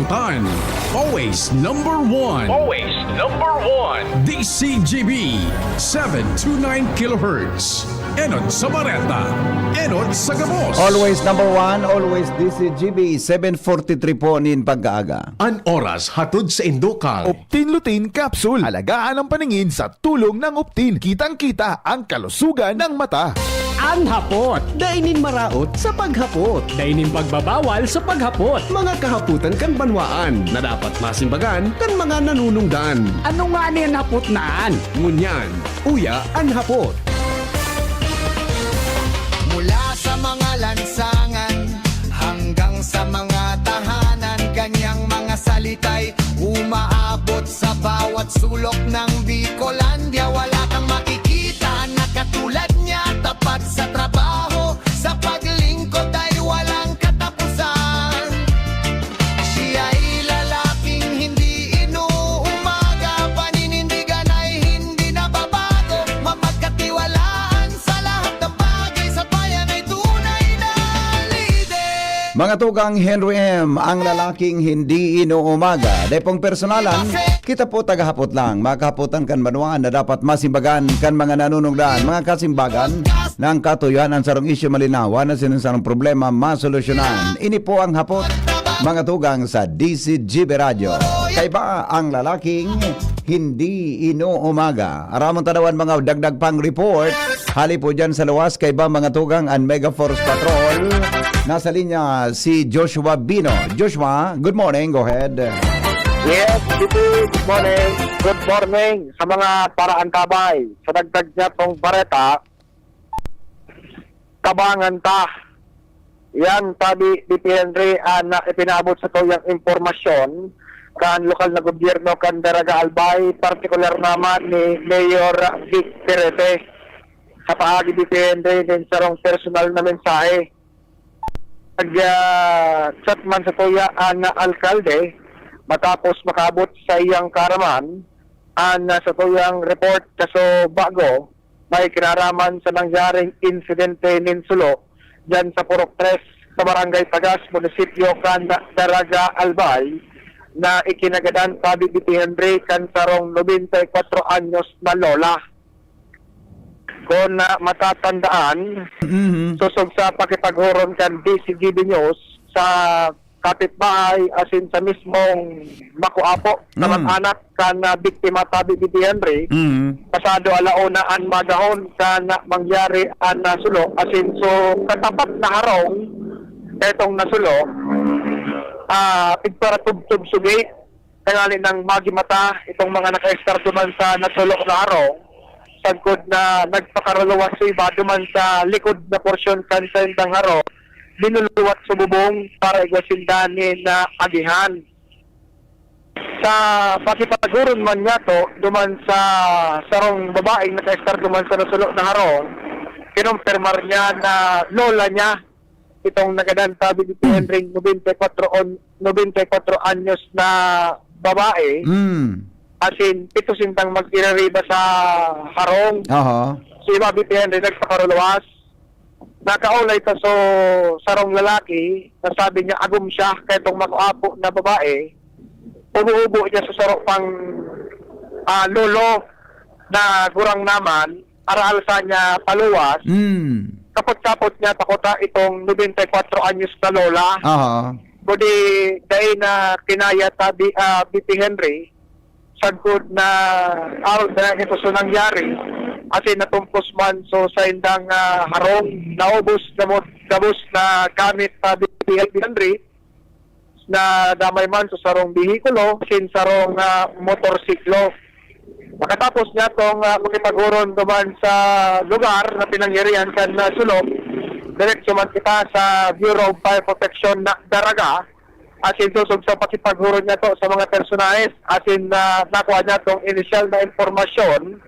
Ramamtan. Always number one. Always number one. DCGB 729 kHz. Enot sa Bareta. Enot sa Gabos. Always number one, always DCGB 743 po nin pagkaaga. An oras hatod sa Indokal. Optin Lutein Capsule. Alagaan ang paningin sa tulong ng Optin. Kitang-kita ang kalusugan ng mata. Ang hapot, dainin maraot sa paghapot. Dainin pagbabawal sa paghapot. Mga kahaputan kan banwaan na dapat masimbagan kan mga nanunungdan. Ano nga ni ang hapot naan? Ngunyan, uya ang hapot. Mula sa mga lansangan hanggang sa mga tahanan, kanyang mga salita'y umaabot sa bawat sulok ng Bicolandia. Wala kang makikita na katulad niya, tapat sa trabaho, sa paglingkod ay walang katapusan. Siya'y lalaking hindi inuumaga, paninindigan ay hindi nababago, mapagkatiwalaan sa lahat ng bagay, sa bayan ay tunay na lider. Mga tugang Henry M., ang lalaking hindi inuumaga. Depong personalan, kita po tagahapot lang. Makahapotan kan manuan na dapat masimbagan kan mga nanunungdan. Mga kasimbagan ng katuyuan ang sarong isyu malinawan na sinasarong problema masolusyonan. Ini po ang hapot, mga tugang sa DCGB Radio. Kaiba ang lalaking hindi inuumaga. Aramon tanawan mga dagdag pang report. Hali po dyan sa luwas, kaiba mga tugang ang Mega Force Patrol. Nasa linya si Joshua Bino. Joshua, good morning. Go ahead. Yes, good morning. Good morning sa mga paraan tabay. Sa dagdag niya tong Bareta, tabangan ta. Yan, sabi ni Henry na ipinabot sa tuyang impormasyon kan lokal na gobyerno kan Daraga Albay, partikular naman ni Mayor Vic Perete. Sa paagi ni Henry din sarong personal na mensahe. Nag-chat man sa tuya na alkalde matapos makabot sa iyang karaman sa tuyang report kaso bago may kinaraman sa nangyaring insidente ninsulo dyan sa Purok 3 sa Barangay Tagas, Munisipyo kan Daraga Albay na ikinagadan sabi ni Henry kan sarong 94 anyos na lola. Kung matatandaan, susog sa pakipaghuron kan DCGB News sa kapitbahay asin sa mismong makuapo anak kan biktima tabi ni Henry, pasado alauna an magahon kan mangyari an nasulo asin so katapat na harong etong nasulo pigpara tubtub sugi tangali ng magimata itong mga naka-extra man sa nasulo na harong sagkod na nagpakaruluwas sa iba duman sa likod na porsyon kan sa indang harong binuluwat sa bubong para igwasindani na agihan. Sa pakipaguron man nga to, duman sa sarong babaeng naka-estar duman sa nasulo na harong, kinumpirmar niya na lola niya, itong nagadan sabi ni Henry 94 anyos na babae, asin pito sintang mag-irariba sa harong. Si Bobby Henry nagpakaruluwas. Nakaulay ta so sarong lalaki na sabi niya agum siya kaya itong makuapo na babae umuubo niya sa sarong pang lolo na gurang naman aral sa niya paluwas kapot-kapot niya takota itong 94 anyos na lola budi dahil na kinaya tabi BP Henry sagod na aral na ito so nangyari kasi natumpos man so sa indang harong naubos gabos na gamit sa Henry na damay man sa sarong bihikulo sin sarong motorsiklo. Makatapos niya itong makipaghuron duman sa lugar na pinangyarihan kan sulok, diretso man kita sa Bureau of Fire Protection na Daraga asin susog sa pakipaghuron niya to sa mga personalis asin nakuha niya itong initial na informasyon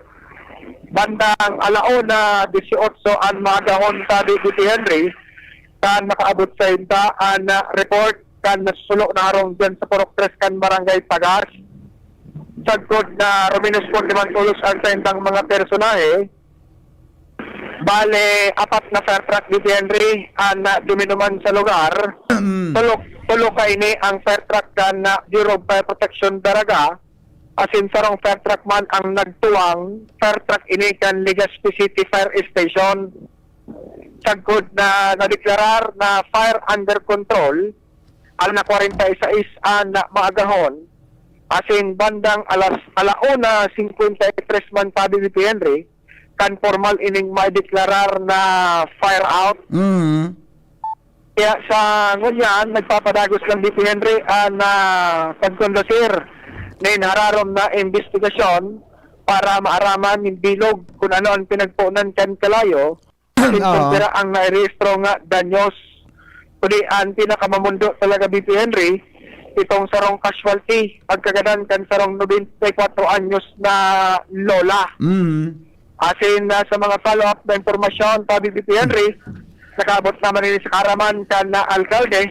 bandang alauna 18 ang magahon sabi ni Henry kan makaabot sa inta ang report kan nasulo na harong dyan sa Purok 3 kan Barangay Tagas sagkod na ruminuspon naman tulos ang sa intang mga personahe Bale, apat na fire truck ni Henry na duminuman sa lugar. tulo ka ini ang fire truck kan na Bureau of Fire Protection Daraga. Asin sarong fire truck man ang nagtuwang fire truck ini kan Legazpi City Fire Station. Sagod na nadeklarar na fire under control al na 46 na maagahon. Asin bandang alauna 53 man pa BP Henry kan formal ining maideklarar na fire out. Kaya sa ngunyan, nagpapadagos lang BP Henry na pagkondosir na inhararom na investigasyon para maaraman yung bilog kung ano ang pinagpunan kan kalayo. Asin kumpira ang nairehistro nga danyos. Kundi ang pinakamamundo talaga BP Henry, itong sarong casualty, pagkagadan kan sarong 94 anyos na lola. Asin sa mga follow-up na informasyon pa BP Henry, nakabot naman ini sa karaman kan na alkalde,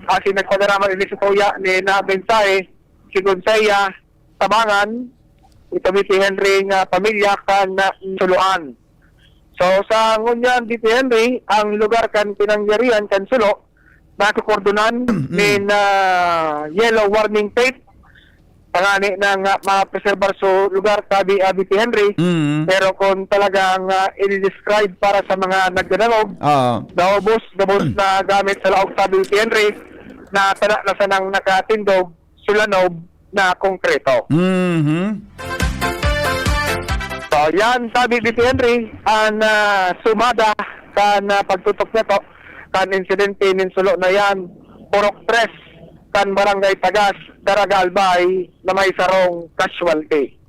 asin nagpadaraman ini sa tuya ni na Bensae, si Gonzaya, Tabangan, ito BP Henry nga pamilya kan na Suluan. So sa ngunyan BP Henry, ang lugar kan pinangyarihan kan Sulo, nakukordonan ni yellow warning tape pangani ng mga preservar so lugar tabi BP Henry. Pero kung talagang i-describe para sa mga nagdadalog, daubos na gamit sa laog tabi BP Henry na tala na sanang nakatindog sulanob na konkreto. So yan tabi BP Henry ang sumada kan pagtutok nito kan insidente nin Sulo na yan, Purok 3 kan Barangay Tagas, Daraga Albay na may sarong casualty.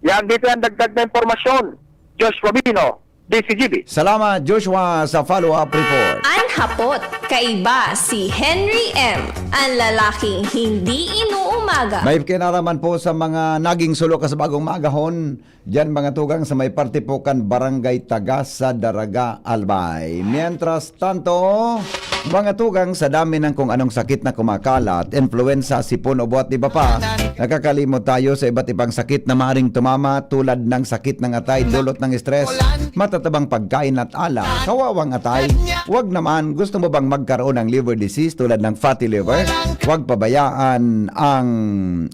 Yan dito ang dagdag na informasyon. Joshua Bino, DCGB. Salamat Joshua sa follow-up report. Ang hapot, kaiba si Henry M. Ang lalaking hindi inuumaga. May kinaraman po sa mga naging sulo ka sa bagong magahon. Diyan mga tugang sa may parte po kan Barangay Tagas sa Daraga Albay. Mientras tanto, mga tugang sa dami ng kung anong sakit na kumakalat, influenza, sipon o buhat iba pa, nakakalimot tayo sa iba't ibang sakit na maaaring tumama tulad ng sakit ng atay, dulot ng stress, matatabang pagkain at ala, kawawang atay. Huwag naman, gusto mo bang magkaroon ng liver disease tulad ng fatty liver? Huwag pabayaan ang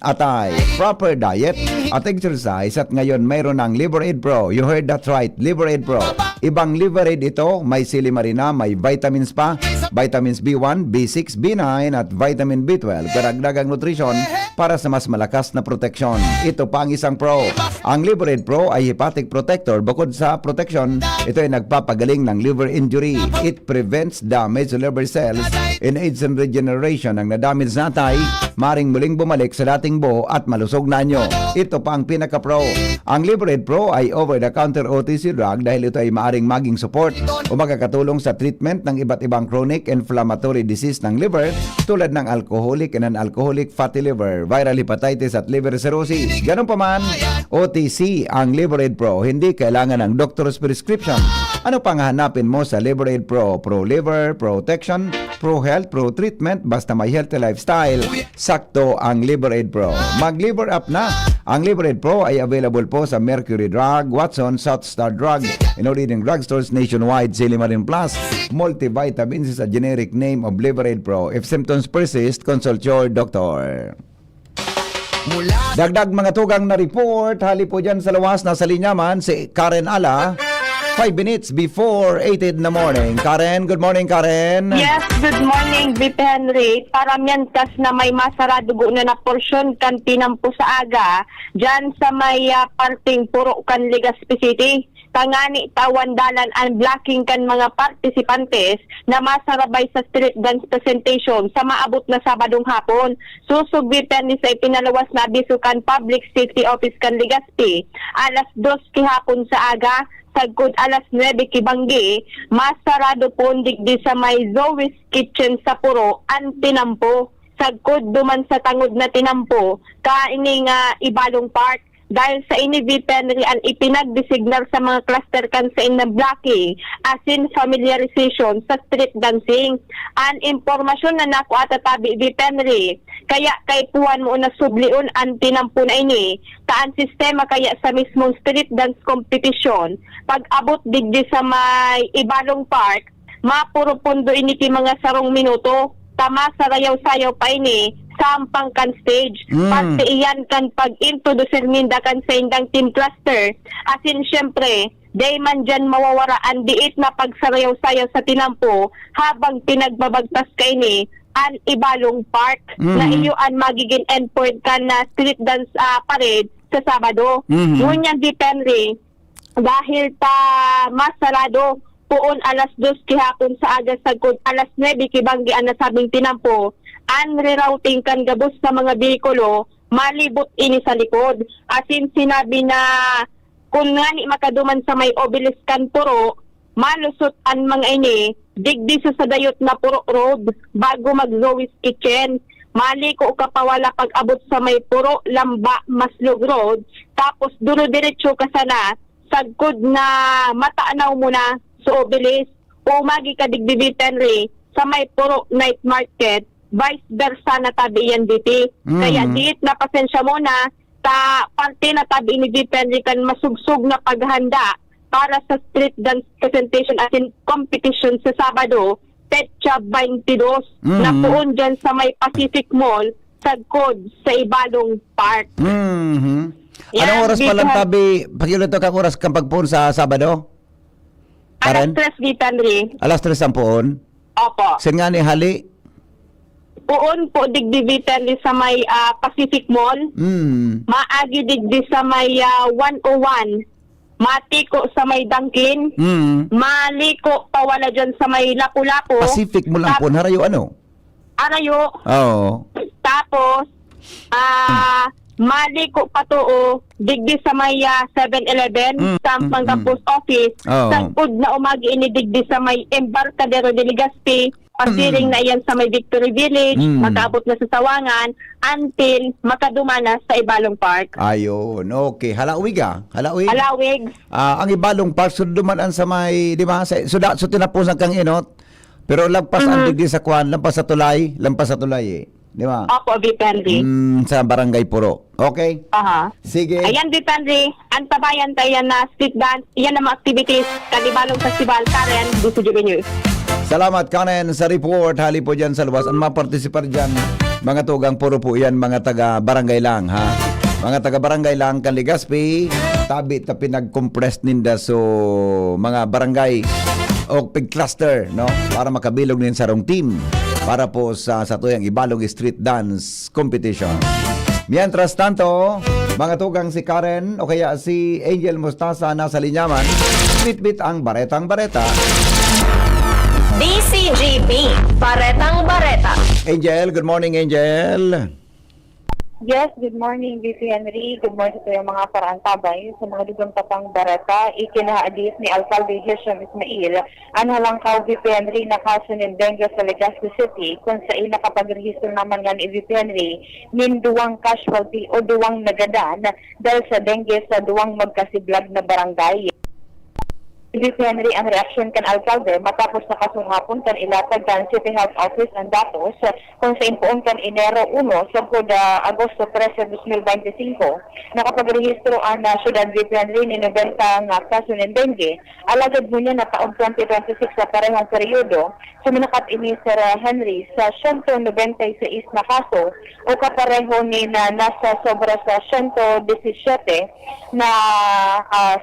atay. Proper diet at exercise at ngayon mayroon ng Liver Aid Pro. You heard that right, Liver Aid Pro. Ibang Liver Aid ito, may silimarina, may vitamins pa, vitamins B1, B6, B9 at vitamin B12. Karagdagang nutrition para sa mas malakas na proteksyon. Ito pa ang isang pro. Ang Liver Aid Pro ay hepatic protector. Bukod sa protection, ito ay nagpapagaling ng liver injury. It prevents damage to liver cells in aids and regeneration. Ang nadamage na atay, maring muling bumalik sa dating buo at malusog na anyo. Ito pa ang pinaka-pro. Ang Liver Aid Pro ay over-the-counter OTC drug dahil ito ay maaring maging support o makakatulong sa treatment ng iba't ibang chronic inflammatory disease ng liver tulad ng alcoholic and non-alcoholic fatty liver, viral hepatitis at liver cirrhosis. Ganun pa man, OTC ang Liver Aid Pro. Hindi kailangan ng doctor's prescription. Ano pang hanapin mo sa Liver Aid Pro? Pro liver, protection, pro health, pro treatment, basta may healthy lifestyle, sakto ang Liver Aid Pro. Mag-liver up na! Ang Liver Aid Pro ay available po sa Mercury Drug, Watson, South Star Drug, in all leading drugstores nationwide, Silimarin Plus, multivitamins is a generic name of Liver Aid Pro. If symptoms persist, consult your doctor. Dagdag mga tugang na report, hali po dyan sa lawas, nasa linyaman si Karen Ala, 5 minutes before 8 in the morning. Karen, good morning Karen. Yes, good morning, BP Henry. Paramihan kas na may masarado na na porsyon kan tinampo sa aga, dyan sa may parting puro kan Legazpi City. Tangani tawandalan ang blocking kan mga partisipantes na masarabay sa street dance presentation sa maabot na Sabadong hapon. Susugbitan ni sa ipinalawas na abiso kan Public Safety Office kan Legazpi. Alas 2 kihapon sa aga, sagkod alas 9 kibanggi, masarado po digdi sa may Zoe's Kitchen sa Puro, ang tinampo. Sagkod duman sa tangod na tinampo, kaining Ibalong Park. Dahil sa ini-VPN ang ipinag-designar sa mga cluster kan sa na blocking asin familiarization sa street dancing. Ang impormasyon na naku at tabi VPN kaya kay puwan mo na subliun ang tinampo na ini taan sistema kaya sa mismong street dance competition pag-abot digdi sa may Ibalong Park mapuro pondo ini ti mga sarong minuto tama sa rayaw-sayaw pa ini sampang kan stage. Parte iyan kan pag-introduce minda kan sa indang team cluster. Asin syempre, day man dyan mawawaraan diit na pagsarayaw-sayaw sa tinampo habang pinagbabagtas ka ini an Ibalong Park na iyuan magiging endpoint kan na street dance parade sa Sabado. Ngunyan depende dahil ta masarado puon alas 2 kihapon sa aga sagkod alas 9 kibanggi ang nasabing tinampo an rerouting kan gabos sa mga bihikulo malibot ini sa likod. Asin sinabi na kung nga ni makaduman sa may obelisk kan puro malusot ang mga ini digdi sa dayot na puro road bago mag Zoe's Kitchen. Mali ko kapawala pag abot sa may puro lamba Maslog Road tapos duro diretso ka sana sagkod na mataanaw mo na sa obelisk o magi ka digdi Henry sa may puro night market vice versa na tabi yan diti. Kaya dit na pasensya mo na ta parte na tabi ni Henry kan masugsog na paghanda para sa street dance presentation at in competition sa Sabado Petsa 22 na puon dyan sa may Pacific Mall sagkod sa Ibalong Park. Anong oras pa lang tabi pagilito kang oras kang pagpuon sa Sabado? Alas Karen? 3 Henry. Alas 3 ang puon? Opo. Sin nga ni hali? Puon po digdi Henry sa may Pacific Mall. Maagi digdi sa may 101. Matiko sa may Dunkin. Maliko pawala dyan sa may Lapu-Lapu. Pacific mo lang po. Harayo ano? Arayo. Oo. Tapos, maliko pa to digdi sa may 7-Eleven, Sampang Post Office. Oo. Sagpod na umagi ini digdi sa may Embarcadero de Legazpi. Pasiring na iyan sa may Victory Village, makabot na sa Sawangan, until makadumana sa Ibalong Park. Ayun. Okay. Halawig ah. Halawig. Halawig. Ang Ibalong Park, so dumaan sa may, di ba? So tinapusan kang inot. Pero lampas ang digdi sa Kwan, lampas sa tulay eh. Di ba? Opo, depende. Sa Barangay Puro. Okay? Aha. Sige. Ayan, depende. Ang tabayan tayo na street dance, iyan ang mga activities, Kalibalong Festival, Karen, Gusto News. Salamat Karen sa report. Hali po dyan sa luwas. Ang mapartisipar dyan, mga tugang puro po yan, mga taga-barangay lang, ha? Mga taga-barangay lang, kan Legazpi, tabi ta pinag-compress ninda so mga barangay o pig-cluster, no? Para makabilog nin sa rong team para po sa tuyang Ibalong Street Dance Competition. Mientras tanto, mga tugang si Karen o kaya si Angel Mustasa nasa linyaman, bit-bit ang baretang bareta. DCGB, Baretang Bareta. Angel, good morning Angel. Yes, good morning, VP Henry. Good morning sa mga paraantabay sa mga dugang patang barata. Ikinaadis ni Alcalde Hisham Ismail ang halangkaw VP Henry na kaso ng dengue sa Legazpi City kung sa nakapag-register naman nga ni VP Henry nin duwang casualty o duwang nagadan dahil sa dengue sa duwang magkasiblag na barangay. VP Henry ang reaksyon kan alkalde matapos na kasunghapon kan ilatag kan City Health Office ang datos kung sa impuon kan Enero 1 sa Agosto 13, 2025 nakapag-rehistro ang syudad VP Henry ni 90 nga kaso ng dengue. Alagad mo niya na taong 2026 sa parehong periodo suminakat ini Sir Henry sa 196 na kaso o kapareho ni na nasa sobra sa 117 na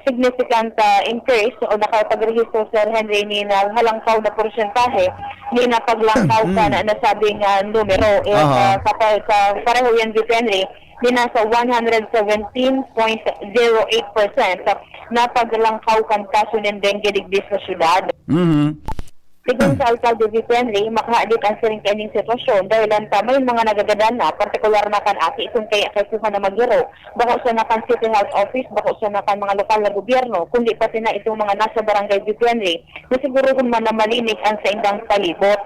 significant increase o nakapag-rehistro Sir Henry ni na halangkaw na porsyentahe ni napaglangkaw ka na nasabing numero. Sa pareho yan VP Henry ni nasa 117.08% na paglangkaw kan kaso ng dengue digdi sa syudad. Sigun sa Alcalde VP Henry, makaadit ang siring kaining sitwasyon dahil ang may mga nagagadan na, partikular na kan aki, itong kaya kaysuhan na maggiro, bako sa nakan City Health Office, bako sa nakan mga lokal na gobyerno, kundi pati na itong mga nasa barangay VP Henry, na siguro kung man na malinig ang sa indang palibot.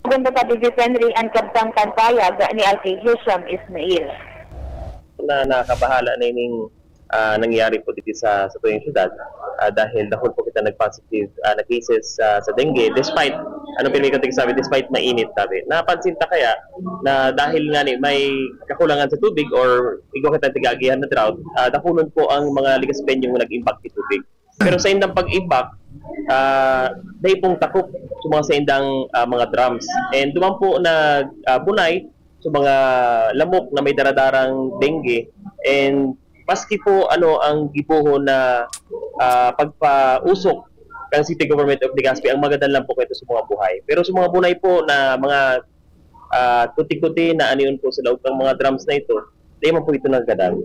Ganda pa VP Henry, ang kabtang kanpayag ni Alcalde Hisham Ismail. Na nakabahala na ining nangyari po dito sa tuyong syudad dahil dahil po kita nag-positive na cases sa dengue despite despite mainit sabi. Napansin ta kaya na dahil nga ni may kakulangan sa tubig or igo kita tigagihan na drought dakunon po ang mga ligaspenyong nag-impact sa tubig. Pero sa indang pag-ibak, dahil pong takop sa mga sa indang mga drums. And duman po na bunay sa mga lamok na may daradarang dengue. And maski po ang gibuho na pagpausok ng City Government of Legazpi, ang maganda lang po ito sa mga buhay. Pero sa mga bunay po na mga kuti-kuti na aniyon po sa loob ng mga drums na ito, di man po ito naggadang.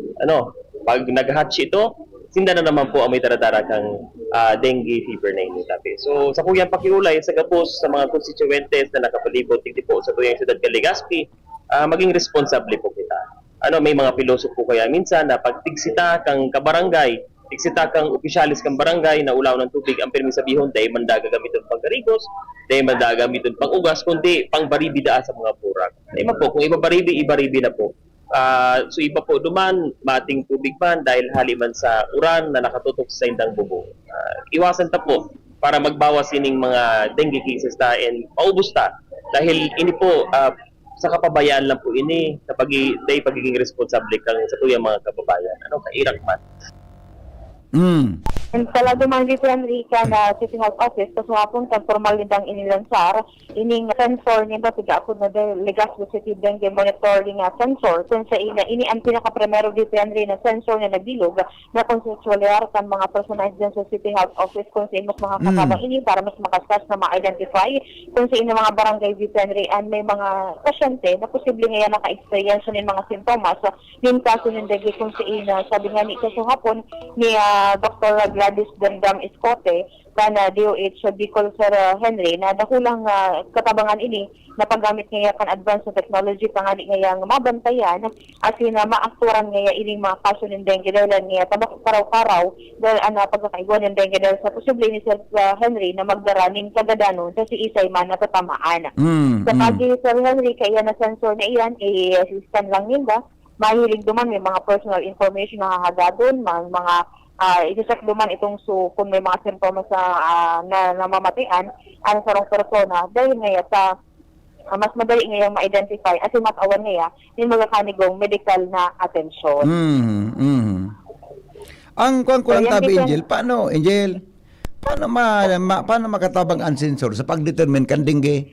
Pag nag-hatch ito, sinda na naman po ang may daradara kang dengue fever na ini. So sa kuyang pakiulay sa gapos sa mga constituentes na nakapalibot tigdi po sa tuyang siyudad ng Legazpi, maging responsable po kita. May mga pilosopo po kaya minsan na pag tigsita kang kabarangay, tigsita kang opisyalis kang barangay na ulaw ng tubig, ang pirmi sabihon, dahil man gamiton pang garigos, dahil man gamiton pang ugas, kundi pang baribi daa sa mga purak. Dahil po, kung ibaribi na po. So iba po duman, mating tubig man dahil haliman sa uran na nakatutok sa indang bubong. Iwasan ta po para magbawas ining mga dengue cases ta and paubos ta. Dahil ini po, sa kapabayaan lang po ini, sa pagiging responsable kang sa tuyang mga kababayan. Kairak man. And talaga man dito Enrica na City Health Office kasi hapon kan formal nindang inilansar ining sensor nito tiga ako na Legazpi City Dengue Monitoring sensor kung sa ini ang pinaka-primero dito Enrica na sensor na nagbilog na konsensualyar kan mga personahe dyan sa City Health Office kung sa mas makakasama ini para mas makaskas na ma-identify kung sa ini mga barangay dito Enrica and may mga pasyente na posible ngayon naka-experience ng mga sintomas yung kaso ng dengue kung sa ina sabi nga ni kasi hapon ni Dr. Gladys Dendam Escote kana DOH Bicol Sir Henry na dakulang katabangan ini na paggamit ngayon kan advanced na technology pangani ngayang mabantayan asin na maakturan ngayon ining mga kaso ng dengue dahil ngayon tabak karaw-karaw dahil pagkakaiguan ng dengue dahil sa posible ni Sir Henry na magdaraning kagadanon sa si Isay man natatamaan. Sa pagi Sir Henry kaya na sensor na iyan i-scan lang nila mahilig duman may mga personal information na hahagadon mga i-check duman itong kung may mga simptomas na namamatian ang sarong persona dahil ngayon sa mas madali ngayon ma-identify at matawan ngayon yung magakanigong medical na atensyon. Ang kuwan ko lang tabi, Angel, paano makatabang ang sensor sa pag-determine kan dengue?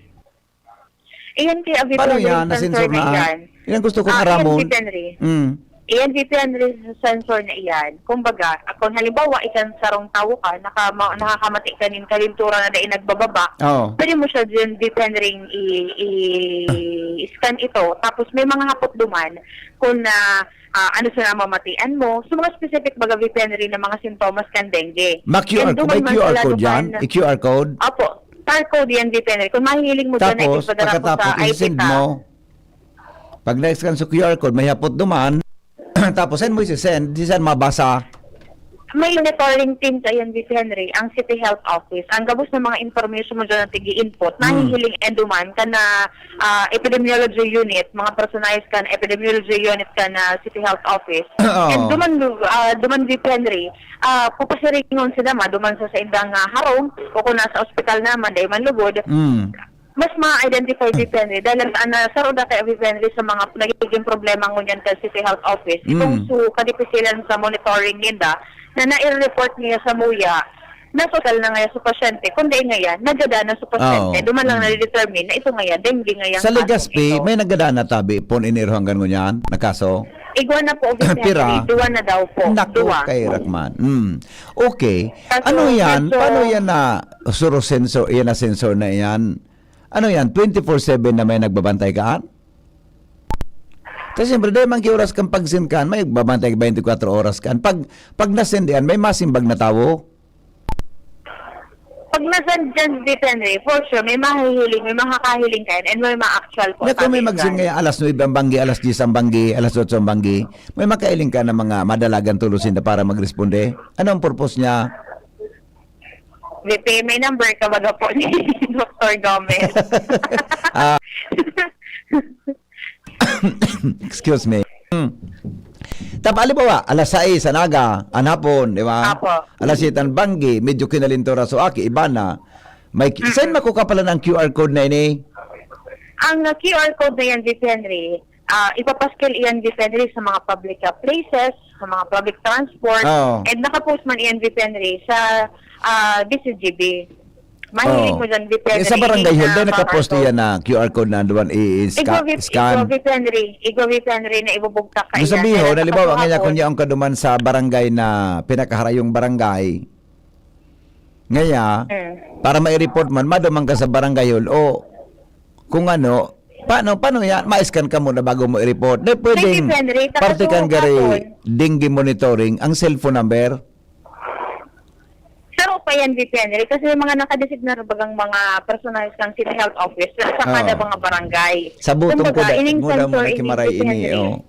Iyan kaya paano yan, na sensor na yan gusto kong aramon. Iyan Henry sensor na iyan. Kumbaga, kung halimbawa isang sarong tao ka, nakakamati ka nin kalintura na dahil nagbababa, pwede mo siya din Henry i-scan ito. Tapos may mga hapot duman kung ano sa namamatian mo. So mga specific baga Henry na mga sintomas kan dengue. May QR code yan? QR code? Opo. QR code yan Henry. Kung mahihiling mo dyan, tapos, pagkatapos, i-send mo. Pag na-scan sa QR code, may hapot duman, tapos send mo i-send, mabasa. May monitoring team sa yan, Henry, ang City Health Office. Ang gabos ng mga information mo dyan na tigi-input, nahihiling enduman ka na epidemiology unit, mga personalized ka na epidemiology unit ka na City Health Office. And duman Henry, pupasiringon sila duman sa indang harong, o kung nasa ospital naman, dahil man lugod, mas ma-identify Henry dahil sa roda kay Henry sa mga nagiging problema ngunyan sa City Health Office. Itong kadipisilan sa monitoring nila na nai-report niya sa MUYA na total na ngayon sa pasyente. Kundi ngayon, nagadana sa pasyente. Duman lang na-determine na ito ngayon, dengue ngayon. Sa Legazpi, may nagadana tabi, pon iniro hanggang ngunyan, na kaso? Igwa na po, Pira. Duwa na daw po. Naku, kay Rakman. Okay. Ano yan? Paano yan na sensor, yan na sensor na yan? Ano yan? 24/7 na may nagbabantay kaan? Kasi siyempre, dahil mang-oras kang pag-send kaan, may nagbabantay 24 oras kaan. Pag na-send yan, may masimbag na tao? Pag na-send dyan, Henry, for sure, may mahihiling, may makakahiling kayo, and may ma-actual po. Kung may mag-send ngayon, alas 9 ang banggi, alas 10 ang banggi, alas 8 ang banggi, may makailing ka ng mga madalagan tulusin na para mag-responde. Ano ang purpose niya? VP, may number ka baga po ni Dr. Gomez. Excuse me. Tapos ba, alas 6 sa naga, anapon, di ba? Apo. Alas 7 ang banggi, medyo kinalintora so aki, iba na. Saan makuha pala ng QR code na ini? Ang QR code na yan, Henry, ipapaskil iyan Henry sa mga public places, sa mga public transport, Oo. and nakapost man iyan Henry sa DCGB. Mahilig mo dyan Henry. Sa barangay hall, dahil na nakapost QR code. yan na QR code na doon Ikaw scan. Henry na ibubugta ka Doon sa iyan. Bihon, Kaya halimbawa, nakapahapon. ngayon kung yung kaduman sa barangay na pinakaharayong barangay, ngayon, para mai-report man, madumang ka sa barangay hall, o kung ano, paano yan? Ma-scan ka muna bago mo i-report. Di pwedeng Henry, partikan takasuha gari hapon. dengue monitoring ang cellphone number. Pero pa yan Henry, kasi yung mga nakadesignar bagang mga personal ng city health office sa kada mga barangay. Sa butong ko Kumbaga, da, ining muna sensor, muna kimaray ining ini. Henry. Oh.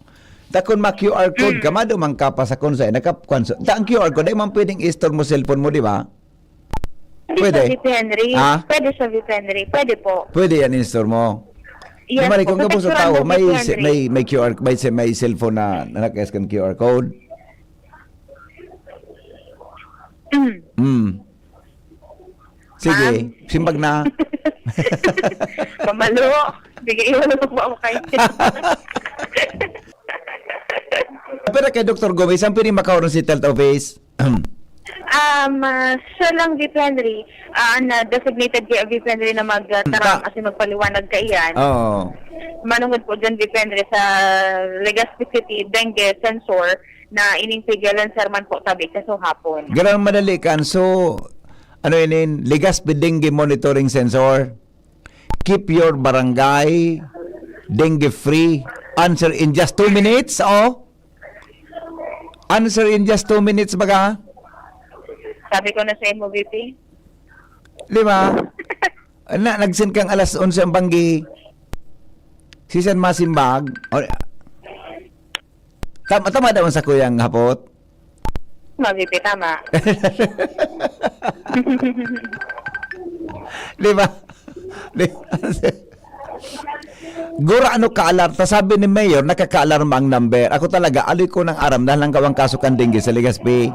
Takon ma QR code ka, madumang ka pa sa konsay, nakapkwanso. Ta ang QR code, ay man pwedeng i-store mo cellphone mo, di ba? Pwede? Sa Henry. Ah? Pwede sa Henry. Pwede po. Pwede yan i-store mo. Yes, Mari, po. kung kapos sa Protekturan tao, mo, may, Henry. may QR, may cellphone na naka-scan QR code. Sige, simbag na. Pamalo. Bigay iwan mo po ako kayo. Pero kay Dr. Gomez, ang pining makauron si Health Office? Siya lang Henry, na designated kay Henry na magtarang kasi magpaliwanag ka iyan. Oo. Manungod po dyan Henry sa Legazpi City dengue sensor na ining pigalan serman po tabi kaso hapon. Ganang madali kan. So, ano yun, Legazpi Dengue Monitoring Sensor. Keep your barangay dengue free. Answer in just 2 minutes, oh. Answer in just 2 minutes, baga. Sabi ko na sa imo, VP. Lima. Nagsin kang alas 11 ang banggi. Sisan masimbag. Tama daw sa kuyang hapot. VP, tama. Di ba? Gura ano ka-alarta? Sabi ni Mayor, nakaka-alarma ang number. Ako talaga, aloy ko ng aram dahil lang gawang kaso kang dengue sa Legazpi.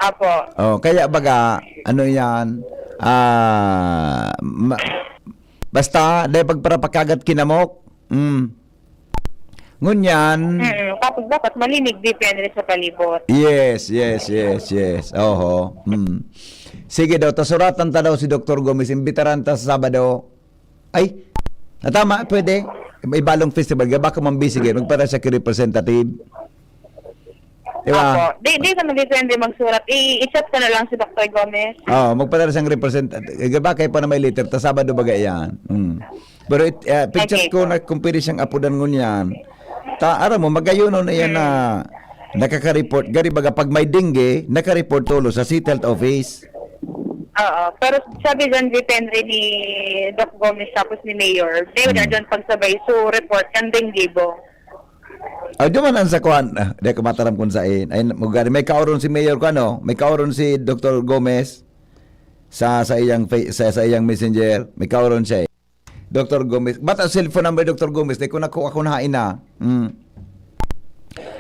Apo. Oh, kaya baga, ano yan? Basta, dahil pagparapakagat kinamok. Ngunyan. Kapag dapat malinig Henry sa palibot. Yes. Oho. Sige daw, tasuratan ta daw si Dr. Gomez. Imbitaran ta sa Sabado. Ay, natama, pwede. May balong festival. Baka mambisige. Magpara siya representative. Diba? Apo. Di ka na Henry magsurat. I-chat ka na lang si Dr. Gomez. Magpadala siyang representative. Baka pa na may letter. Ta Sabado baga yan. Pero picture Okay, ko na kung pwede siyang apudan ngunyan. Ara mo, magayono na yan na nakaka-report. Gari baga, pag may dengue, naka-report tulo sa City Health Office. Oo. Pero sabi dyan Henry ni Doc Gomez tapos ni Mayor, di na dyan pagsabay. So, report kang dengibo. Diyan man ang sakuan. Di ko mataram kung saan. Ay, may kauron si Mayor ko, ano? May kauron si Dr. Gomez sa iyang messenger. May kauron siya eh. Dr. Gomez. Ba't ang cellphone number Dr. Gomez? Di ko nakuha kung hain na.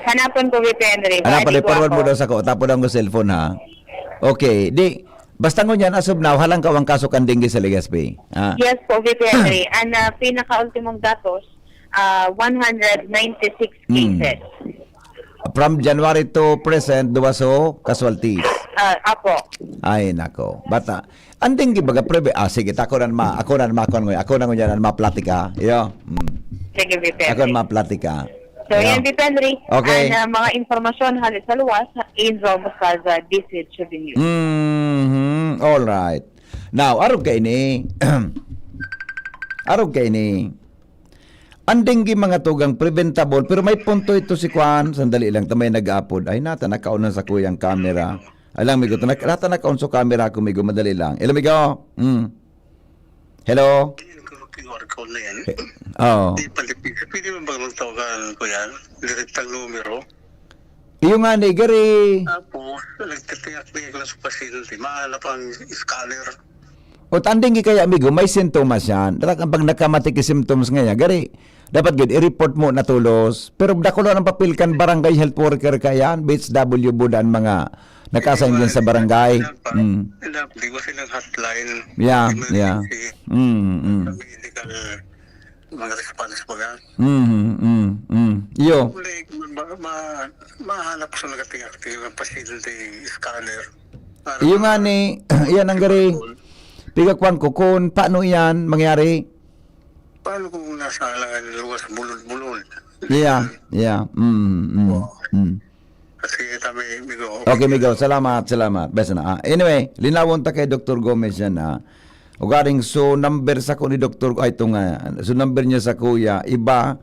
Hanapan ko Henry. Hanapan, forward mo daw sa ko. Tapo daw ko cellphone ha. Okay. Di, basta ngunyan, as of now, halang kawang kaso kang dengue sa Legazpi. Yes po, Henry. Ang pinaka-ultimong datos, 196 cases. From January to present, duwaso casualties. Apo. Ay, nako. Bata. Anding gibaga prebe. Sige, ako na ngunyan maplatika. Iyo. Sige, Henry. Ako na maplatika. So, yan, Henry. Okay. Ang mga informasyon halit sa luwas, Angel Mosaza, DCH News. All right. Now, arog kay ni. Ang dengue mga tugang preventable, pero may punto ito si Kwan. Sandali lang, tamay nag-upload. Ay, nakaunan sa kuyang camera. Alam, migo, nakaon sa camera ko, migo, madali lang. Alam, migo? Hello? QR code na yan. Oo. Pwede mo bang magtawagan ko yan? Direktang numero? Iyo nga ni, gari. Tapos, nagtitiyak-tiyak lang sa pasyente. Mahanap ang scanner. O tanding kaya amigo, may sintomas yan. Dapat pag nakamatik symptoms ngayon, gari, dapat gud i-report mo na tulos. Pero dakulo ang papel kan barangay health worker kayan, BHW budan mga nakasign din sa barangay. Di ba silang hotline? Yeah. Medical mga response baga. Yo. Uli, mahanap ko sa nagating-active ang facility scanner. Para Iyo nga ni, yan ang gari. Pigakwan ko kung paano yan mangyari. Paano kung nasa alangan luwas bulol-bulol? Yeah. Sige, tabi, Migo. Okay, Migo. Salamat. Besa na. Anyway, linawon ta kay Dr. Gomez yan ha. Ugaring so number sa ko ni Dr. Ay, ito nga. So number niya sa kuya, iba.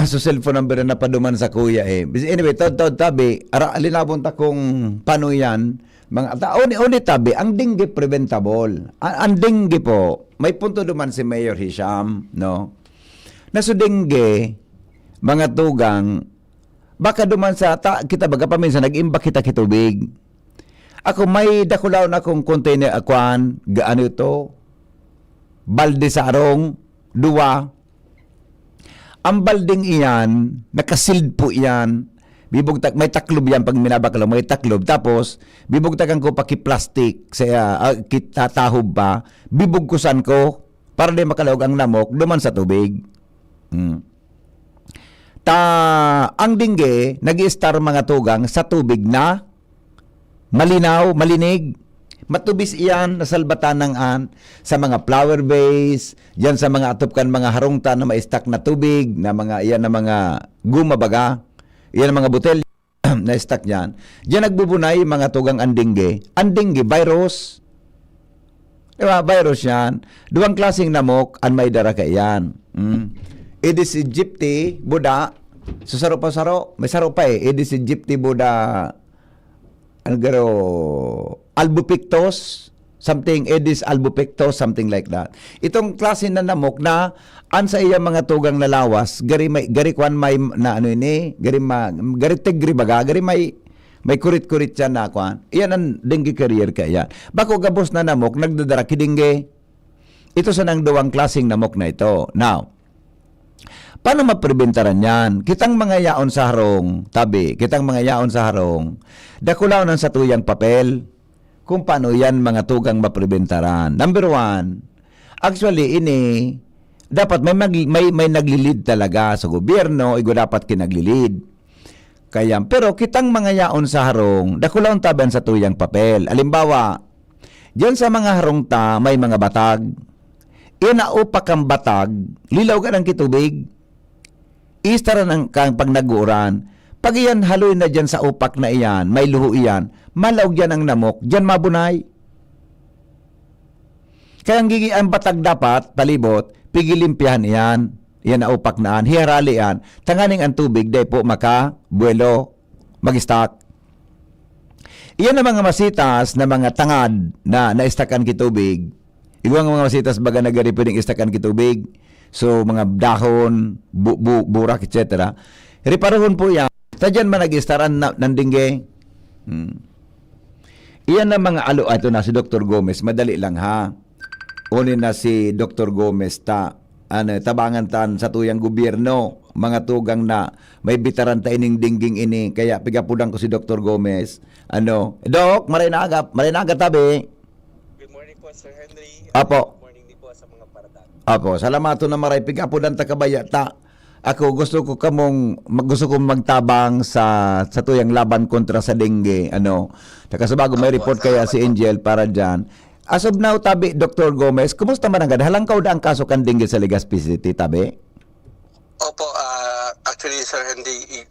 So cellphone number na napaduman sa kuya eh. Anyway, tabi, linawon ta kung paano yan. Uni tabi, ang dengue preventable. Ang dengue po, may punto duman si Mayor Hisham, no? Na so dengue, mga tugang, baka duman sa, kita baga paminsan, nag-imbak kita kitubig. Ako may dakulaw na akong container akuan, gaano ito, balde sa arong, 2. Ang balding iyan, nakasild po iyan, bibugtag may taklob yan pag minabakalaw may taklob tapos bibugtagan ko paki-plastic sa kitatahob ba bibugkusan ko para di makalawag ang lamok duman sa tubig. Ang dengue nag-i-star mga tugang sa tubig na malinaw, malinig. Matubis iyan na salbatan ng sa mga flower vase, yan sa mga atupkan mga harungtan na ma-stack na tubig, na mga iyan na mga gumabaga. Yan ang mga butel na stock niyan. Diyan nagbubunay mga tugang ang dengue. Ang dengue, virus. Diba? Virus yan. 2 klaseng namok, ang may dara ka yan. Aedes aegypti, Buda. So, saro pa saro. May saro pa eh. Aedes aegypti, Buda. Albopictus. Something, Aedes albopictus, something like that. Itong klase na namok na sa iya mga tugang lalawas, gari kwan may na ano ini, gari tigri baga, gari may kurit-kurit siya na kwan. Iyan ang dengue carrier kaya. Bako gabos na namok, nagdadara kidingge. Ito sa nang 2 klaseng namok na ito. Now, paano mapreventaran yan? Kitang mga yaon sa harong, tabi, dakulaw ng sa tuyang papel, kung paano yan mga tugang mapreventaran. Number 1, actually ini dapat may naglilid talaga sa gobyerno, igo dapat kinaglilid. Kaya pero kitang mga yaon sa harong, dakulaw taban sa tuyang papel. Alimbawa, diyan sa mga harong ta may mga batag. Inaupak ang batag, lilaw ka ng kitubig. Istara ng kang pag naguuran. Pag iyan haloy na dyan sa upak na iyan, may luho iyan, malaw yan ang namok, dyan mabunay. Kaya ang batag dapat, palibot, pigilimpyahan iyan, iyan na upak naan, hiharali iyan, tanganing ang tubig, day po buwelo, mag-stock. Iyan ang mga masitas na mga tangad na naistakan kitubig. Iwan ang mga masitas baga nagari pwedeng istakan kitubig. So, mga dahon, burak, etc. Reparohon po yan. Tadyan man nag-istaran ng dengue. Iyan na mga ito na si Dr. Gomez. Madali lang ha. Unin na si Dr. Gomez tabangan tan sa tuyang gobyerno. Mga tugang na may bitaran ta ining dingging ini. Kaya pigapudang ko si Dr. Gomez. Doc, maray na aga tabi. Good morning po, Sir Henry. Apo. Good morning din po sa mga paradan. Apo, salamato na maray. Pigapudan ta kabaya ta. Ako gusto kong magtabang sa tuyang laban kontra sa dengue sa bago may report kaya si Angel para diyan. As of now tabi Dr. Gomez, kumusta man ang halangkaw da ang kaso kan dengue sa Legazpi City tabi? Opo, actually Sir Henry,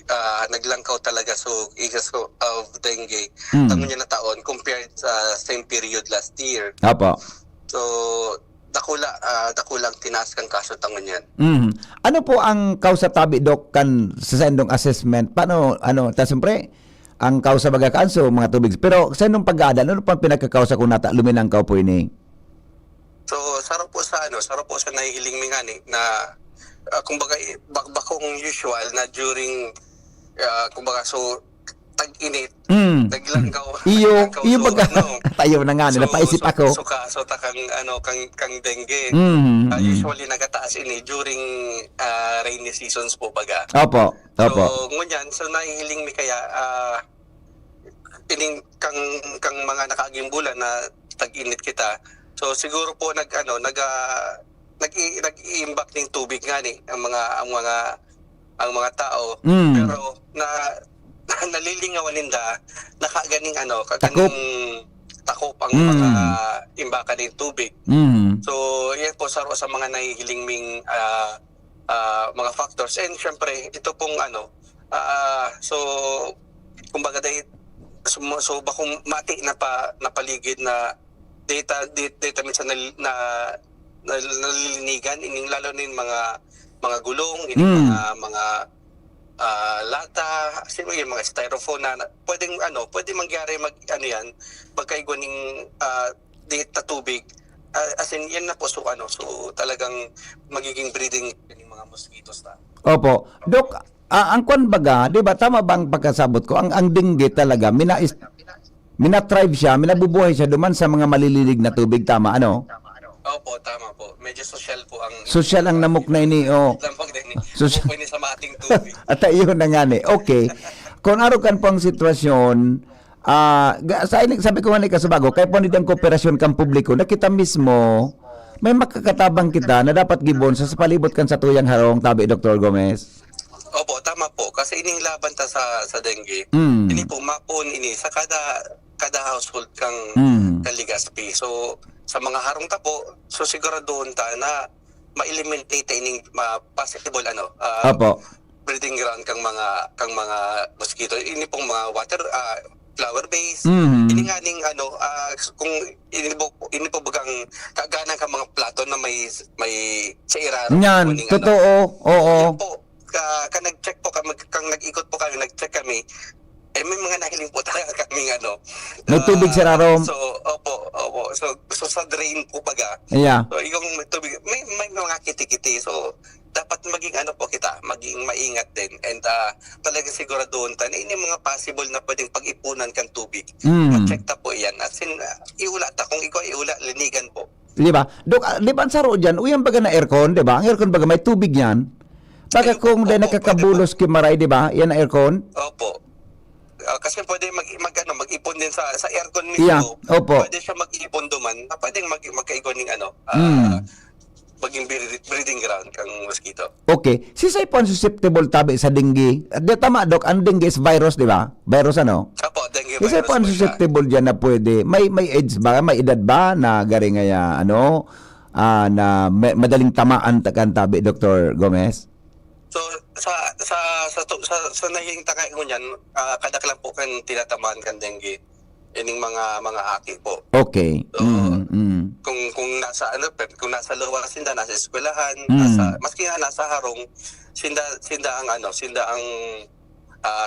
naglangkaw talaga cases of dengue tangon niya na taon compared sa same period last year. Apo. So dakulang tinaas kang kaso tangon yan. Ano po ang kausa tabi Dok kan sa sendong assessment? Paano siyempre ang kausa baga kanso mga tubig. Pero sa sendong pag-aada ano pang pinagkakausa kung nata luminangkaw po ini? So saro po sa nahihiling mingani na kumbaga bakong usual na during kumbaga so tag-init. Naglangkaw. Iyo baga tayo na nga napaisip ako. So takang kang dengue. Usually nagataas ini during rainy seasons po baga. Opo. So ngunyan nahihiling mi kaya ining kang mga nakaaging bulan na tag-init kita. So siguro po nag-iimbak ng tubig nga ni ang mga tao, Mm. pero nalilingawan ninda nakaganing kaganing takop ang mga imbaka ng tubig. Mm. So yan po sa mga nahihiling ming mga factors, and syempre ito pong so kumbaga dahil so bakong mati na paligid na data minsan na nalilinigan, ining lalo na yung mga gulong, ining mga lata, sino yung mga styrofoam na pwedeng mangyari magkaigwaning data tubig, as in yan na po, so talagang magiging breeding ng mga mosquitoes na. Opo. Dok, ang kwan baga, 'di ba tama bang pagkasabot ko? Ang dengue talaga mina-thrive siya, minabubuhay siya duman sa mga malililig na tubig, tama ano? Opo, tama po. Medyo social po ang Social ang namok na ini, oh. lamang din. Social. Pwede sa mating tubig. At ayun na nga ni. Okay. Kung aro kan pang sitwasyon, sabi ko nga ni Kasabago, kaya po nitang kooperasyon kang publiko, na kita mismo, may makakatabang kita na dapat gibon sa palibot kan sa tuyang harong, tabi Dr. Gomez. Opo, tama po. Kasi inilaban ta sa dengue. Ini po mapon sa kada household kang Ligaspi. So sa mga harong tapo, so siguraduhon ta na ma-eliminate ining possible Opo. breeding ground kang mga mosquito. Ini pong mga flower base. Ini nga ning kung ini po bagang kagana ka mga plato na may sa iraro. Yan, totoo. Oo. Yan po. Ka nag-check po kang nag-ikot po kami, nag-check kami. May mga nahiling po talaga kaming May tubig sa rarom. So, opo. So sa drain po baga. Yeah. So yung tubig, may mga kiti-kiti. So dapat maging maging maingat din, and talaga siguraduhin ta na ini mga possible na pwedeng pag-ipunan kang tubig. Ma-check ta po yan. As in, iula ta. Kung ikaw iula, linigan po. Di ba? Dok, di ba ang saro dyan, uyang baga na aircon, di ba? Ang aircon baga may tubig yan. Baka kung dahil nakakabulos kimaray, di ba? Yan ang aircon. Opo. Kasi pwede mag-ipon din sa aircon mismo. Yeah, opo. Pwede siya mag-ipon duman. Pwedeng magkaigoning maging breeding ground kang mosquito. Okay. Sisay po ang susceptible tabi sa dengue. Di tama, Dok, ang dengue is virus, di ba? Virus ano? Opo, dengue Sisay virus po ang po siya. susceptible dyan na pwede. May age ba? May edad ba na garing na madaling tamaan kan tabi, Dr. Gomez? So sa nahiling takay ko niyan, kadaklan po kan tinatamaan kan dengue. Ining mga aki po. Okay. So, kung nasa luwa sinda, nasa eskwelahan, maski nga nasa harong, sinda ang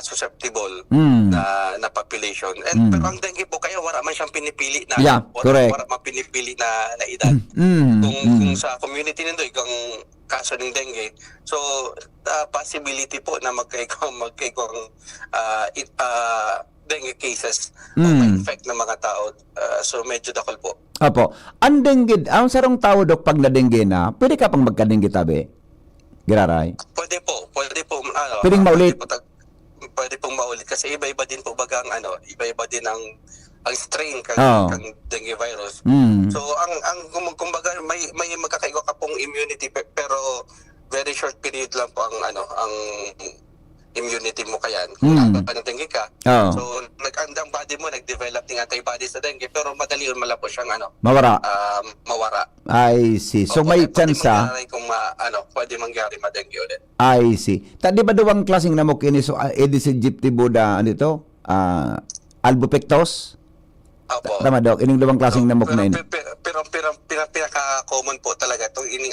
susceptible na population. And pero ang dengue po kaya wala man siyang pinipili na wala man pinipili na edad. Kung sa community nindo ikang kaso ng dengue, so possibility po na magkaigong dengue cases ma-infect ng mga tao, so medyo dakol po. Apo. Ang dengue, ang sarong tao, Dok, pag na-dengue na, pwede ka pang magka-dengue tabi? Giraray? Pwede po. Pwedeng maulit? Pwede pong maulit kasi iba-iba din po bagang iba-iba din ang strain kang dengue virus. So ang kumbaga may magkakaigo ka pong immunity, pero very short period lang po ang immunity mo kayan. Kung dengue ka, so ang body mo nag-develop ng antibodies sa dengue, pero madali yun malapo siyang mawara. I see. So may chance kung pwede mangyari ma-dengue ulit. I see. Di ba duwang klaseng namok ini? So Aedes aegypti buda albopictus? Opo. Tama, Dok. Ining duwang klaseng namok na ini. Pero pinaka-common po talaga itong ining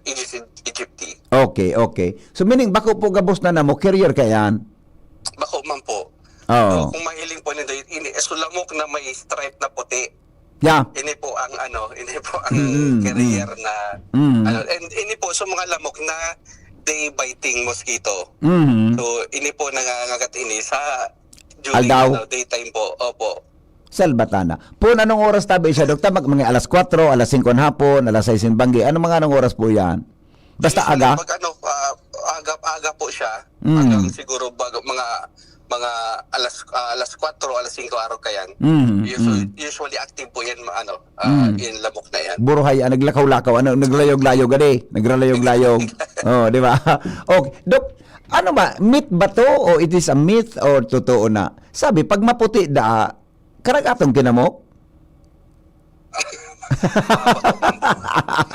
Aedes aegypti. Okay. So meaning bako po gabos na namok, carrier ka yan? Bako man po. Oo. Kung mahiling po nito, sulamok na may stripe na puti. Yeah. Ini po ang carrier na and ini po sa mga lamok na day biting mosquito. So ini po nangangagat ini sa during daytime po. Opo. Salbatana. Po anong oras tabi siya, Dok? Mga alas 4, alas 5 hapon, alas 6 in Banggi. Ano mga anong oras po yan? Basta aga? Aga po siya. Hanggang siguro mga mga alas 4, alas 5 araw kayan. Usually active po yan in lamok na yan. Buruhay, naglakaw-lakaw, naglayog-layog gani, nagralayog-layog. Oh, di ba? Okay, Dok, ano ba, myth ba to o it is a myth or totoo na? Sabi, pag maputi da, karagatong kinamok?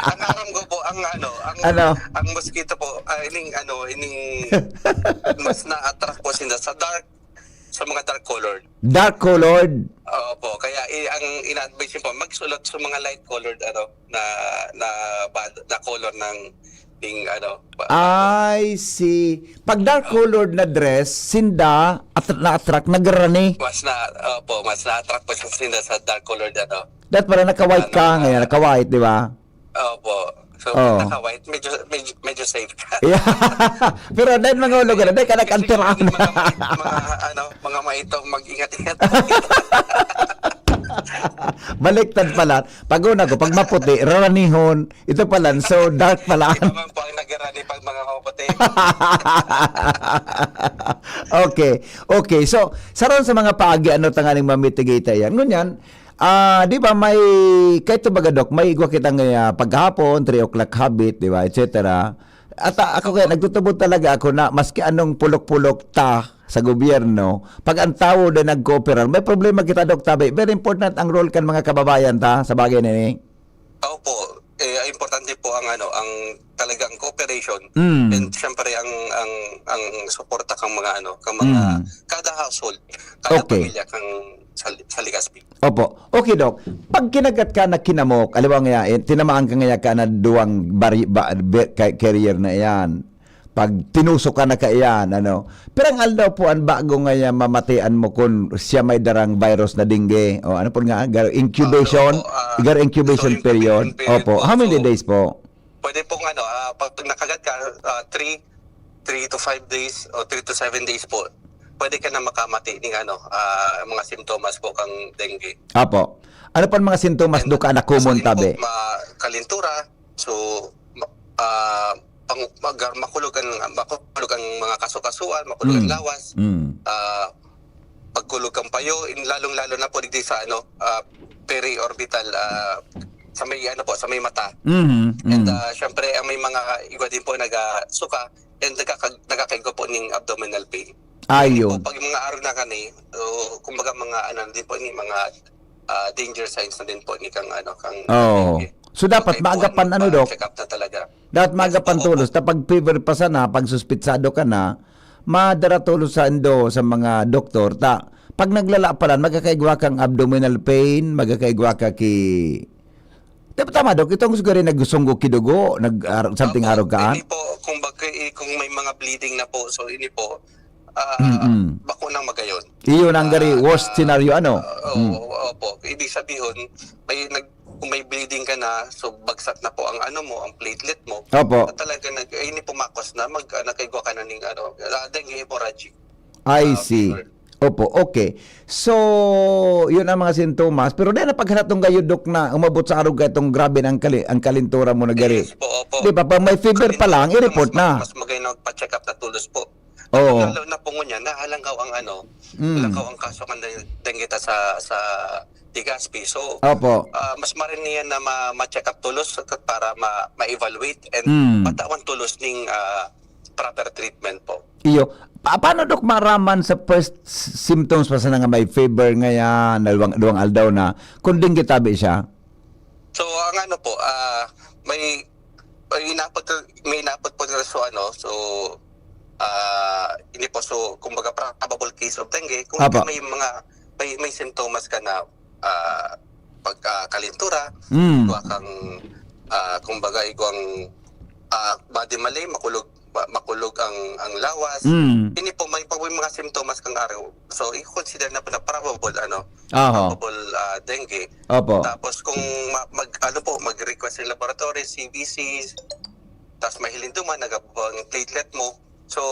Ang aram ko po ang mosquito po mas na-attract po sila sa mga dark colored. Dark colored. Opo, kaya ang ina-advise po magsulot sa mga light colored na color ng I see. Pag dark colored na dress, sinda at na-attract nagrani. mas na-attract po sila sa dark colored Dat para naka-white ka ngayon, naka-white, di ba? Opo. So, naka-white, medyo safe ka. Yeah. Pero dahil mga lugar, dahil ka nag-antiraan. mga maitong mag-ingat-ingat. Baliktad pala. Pag una ko, pag maputi, raranihon. Ito pala, so dark pala. Iba man po ang nagarani pag mga maputi. Okay. So, saron sa mga paagi, tanganing mamitigate yan. Ngunyan, di ba may, kahit ito baga, Dok, may igwa kita nga paghapon, 3 o'clock habit, di ba, etc. At ako kaya, nagtutubod talaga ako na maski anong pulok-pulok sa gobyerno, pag ang tao na nag-cooperate, may problema kita, Dok, tabi. Very important ang role kan mga kababayan sa bagay na ni. Opo, importante po ang talagang cooperation and syempre ang suporta kang mga kada household, kada pamilya kang sa Legazpi. Opo. Okay, Dok. Pag kinagat ka na kinamok, alam mo nga, tinamaan ka nga ka na duwang carrier na yan. Pag tinusok ka na ka yan, Pero ang aldaw po, ang bago nga mamatian mo kung siya may darang virus na dengue. O ano po nga, incubation period. Opo. How many days po? Pwede pong pag nakagat ka, 3 to 5 days o 3 to 7 days po. Pwede ka na makamati ng mga simptomas po kang dengue. Apo. Ano pa mga sintomas do ka na common tabi? Kalintura, so makulog ang mga kasukasuan, makulog ang lawas, pagkulog ang payo, lalong-lalo na po dito sa periorbital sa may mata. And syempre ang may mga iba din po nagasuka and nagkakaigo po ng abdominal pain. Ayun. Pag mga araw na kani, kumbaga mga din po ni mga danger signs na din po ni kang So dapat maagapan Dok? Check up na talaga. Dapat maagapan tulos. Pag fever pa sana, pag suspitsado ka na, madara tulos sa mga doktor. Pag naglala pala, magkakaigwa kang abdominal pain, magkakaigwa ka Tama, Dok. Itong gusto rin nagsunggo kidugo, something araw ka? Hindi po, kung may mga bleeding na po, so ini po, bakunang magayon. Iyon ang worst scenario, Opo. Ibig sabihin, kung may bleeding ka na, so bagsak na po ang ang platelet mo. Opo. Talaga ini pumakos na nakaigwa ka na ng dengue hemorrhagic. I see. Opo, okay. So, yun ang mga sintomas. Pero dahil napaghanatong kayo, Dok, na umabot sa araw ka itong grabe ang kalintura mo na gari. Yes po, opo. Di ba, pag may fever pa lang, i-report na. Mas magayon pa-check up na tulos po. Oo. Lalo na po niya, nahalanggaw ang halanggaw ang kaso ng dengue sa Legazpi. So, opo. Mas marin niya na ma-check up tulos para ma-evaluate and matawan tulos ng proper treatment po. Iyo. Paano, Dok, maraman sa first symptoms pa sa nga may fever ngayon, duwang aldaw na, kung dengue tabi siya? So, ang po, may inapot po nila so ini po, so kumbaga probable case of dengue kung may simptomas ka na pagkakalintura, kang kumbaga igwang body malay, makulog ang lawas. Ini po may mga simptomas kang araw. So i-consider na po na probable dengue. Opo. Tapos kung mag-request sa laboratory, CBC, tapos may hilinduman, nagabang platelet mo. So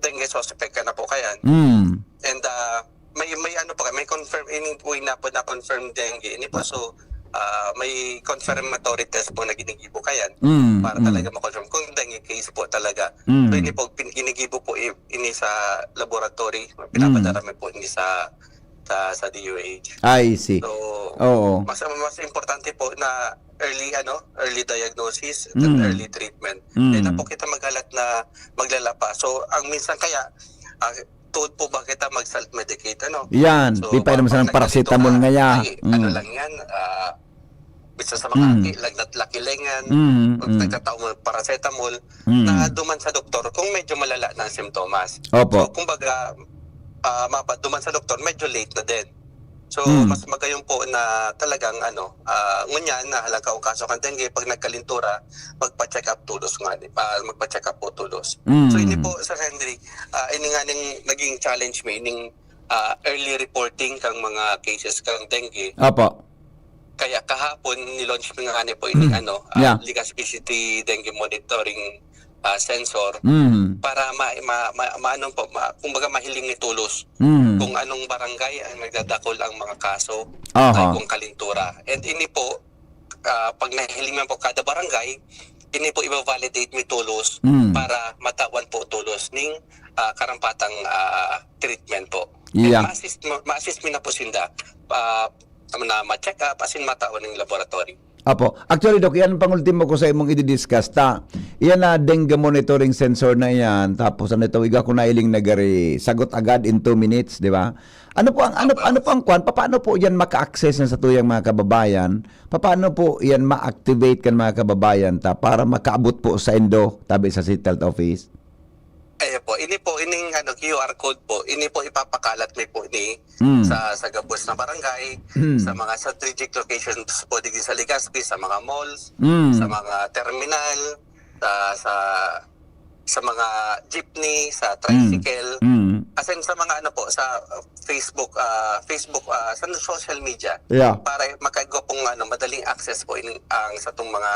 dengue suspect ka na po kayan. And may confirm na confirm dengue. Ini po so may confirmatory test po na ginigibo kayan para talaga ma-confirm kung dengue case po talaga. So ini po ginigibo po in ini sa laboratory, pinapadala mi po ini sa DOH. I see. So, Oo. mas importante po na early diagnosis and early treatment. Hindi na po kita maghalat na maglalapa. So, ang minsan kaya, tuod po ba kita mag-self-medicate, Yan, So, di pa naman sa pag paracetamol nagganito nga ka, ya. Ano lang yan, bisa sa mga lakilengan, nagtataw mo paracetamol, na duman sa doktor kung medyo malala na ang simptomas. Opo. So, kumbaga, duman sa doktor, medyo late na din. So, mas magayon po na talagang ngunyan na halaga o kaso kang dengue, pag nagkalintura, magpa-check up tulos nga, magpa-check up po tulos. So, hindi po, Sir Henry, ini nga naging challenge may, ining early reporting kang mga cases kang dengue. Opo. Kaya kahapon, nilaunch mo nga po ining Legazpicity Dengue Monitoring sensor para kumbaga mahiling ni tulos kung anong barangay ang nagdadakol ang mga kaso kung kalintura. And ini po, pag nahiling man po kada barangay, ini po i-validate mi tulos para matawan po tulos ning karampatang treatment po. Yeah. Ma-assist mi na po sinda na ma-check up asin matawan ng laboratory. Apo. Actually, Dok, yan ang pangultimo ko sa imong i-discuss ta. Yan na dengue monitoring sensor na yan. Tapos ano ito, iga ko na iling nagari sagot agad in 2 minutes, di ba? Ano po ang kwan? Paano po yan maka-access sa tuyang mga kababayan? Paano po yan ma-activate kan mga kababayan ta para makaabot po sa Indo, tabi sa City Health Office? Ini po ining QR code po, ini po ipapakalat mi po ni sa gabos na barangay, sa mga strategic locations po digin sa Legazpi, sa mga malls, sa mga terminal, sa mga jeepney, sa tricycle, as in sa mga sa Facebook, sa social media, para makagawa pong madaling access po ang sa tong mga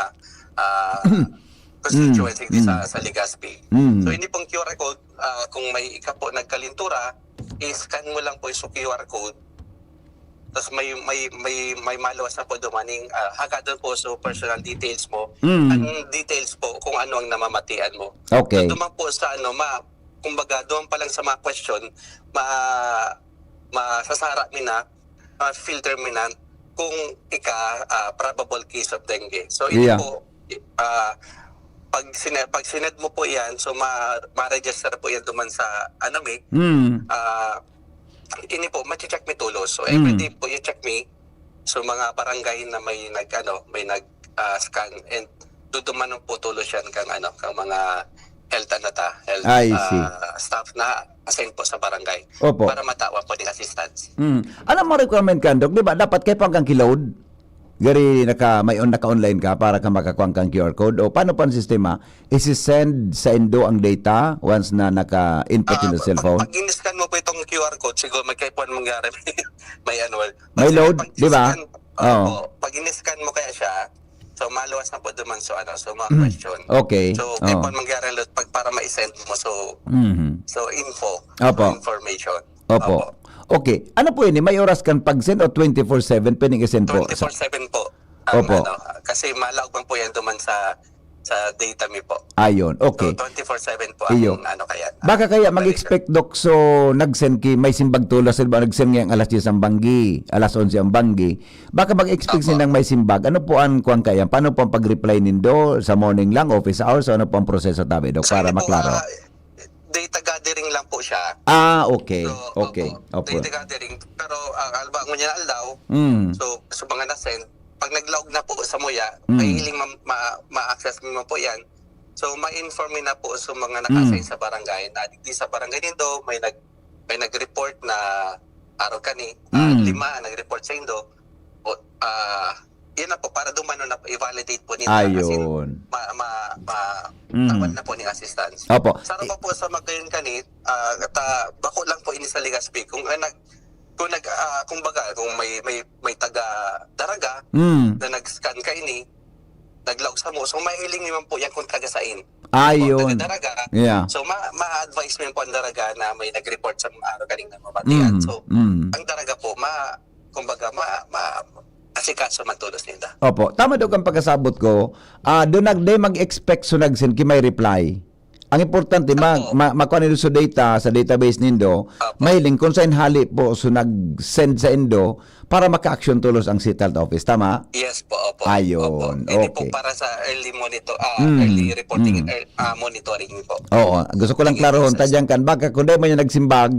constituency sa Legazpi. So hindi pong QR code, kung may po nagkalintura, i-scan mo lang po yung QR code. Tapos may maluwas na po dumaning hagad po so personal details mo. Ang details po kung ano ang namamatian mo. Okay. So duman po sa kumbaga doon pa lang sa mga question, masasara mi na, filter mi na kung probable case of dengue. So hindi po pag sined mo po yan, so ma-register po yan duman sa ini po, ma-check me tulos. So every day po i-check me. So mga barangay na may nag-scan and duduman po tulos yan kang mga health staff na assign po sa barangay. Opo. Para matawa po ng assistance. Ano mo requirement ka, Dok? Di ba dapat kayo pang kang kiload? Gari naka-online ka para ka makakuha kang QR code o paano pa ang sistema? Isi-send sa Indo ang data once na naka-input in the cellphone? Pag in-scan mo po itong QR code, siguro may kaipuan mangyari. May load, di ba? Pag in-scan mo kaya siya, so maluwas na po duman so mga question. Okay. So kaipuan mangyari para ma-send mo so info, information. Opo. Okay. Ano po yun? May oras kan pag-send o 24/7 pwedeng i-send po? 24/7 po. Opo. Kasi malaog man po yan duman sa data mi po. Ayon. Okay. So 24/7 po ang kaya. Baka kaya mag-expect, Dok, so nag-send may simbag tulas ba nag-send ngayong alas 10 ang banggi, alas 11 ang banggi. Baka mag-expect silang may simbag. Ano po ang kuwan kaya? Paano po ang pag-reply nindo? Sa morning lang, office hours, o ano po ang proseso tabi, Dok, para maklaro? Data gathering lang po siya. Okay. So, Okay. Opo. Data gathering. Pero alba mo niya aldaw. So mga na-send, pag nag-log na po sa Muya, may hiling ma-access mo po yan. So ma-inform na po sa mga naka-assign sa barangay na di sa barangay nito may nag-report na araw kani, 5 nag-report sa Indo. Yan na po, para dumano na i-validate po nila. Ayun. Tawad na po ni assistance. Opo. Sana po sa magayon kanit, bako lang po ini sa Legazpi. Kung may taga daraga na nag-scan ka ini, nag-log sa mo, so mahiling naman po yan kung taga-sain. Ayun. Taga-daraga. Yeah. So ma-advise mo po ang daraga na may nag-report sa mga araw kaning namamatian. So ang daraga po, asikaso matulos nila. Opo. Tama daw kang pagkasabot ko. Doon mag-expect so nag-send may reply. Ang importante makuha nindo sa data sa database nindo, mahiling kung saan hali po so nag-send sa indo para maka-action tulos ang Seattle office, tama? Yes po, opo. Ayun, Hindi okay. po para sa early early reporting, monitoring po. Oo, gusto ko lang klarohon tadyang kan baka kung di mo yung nagsimbag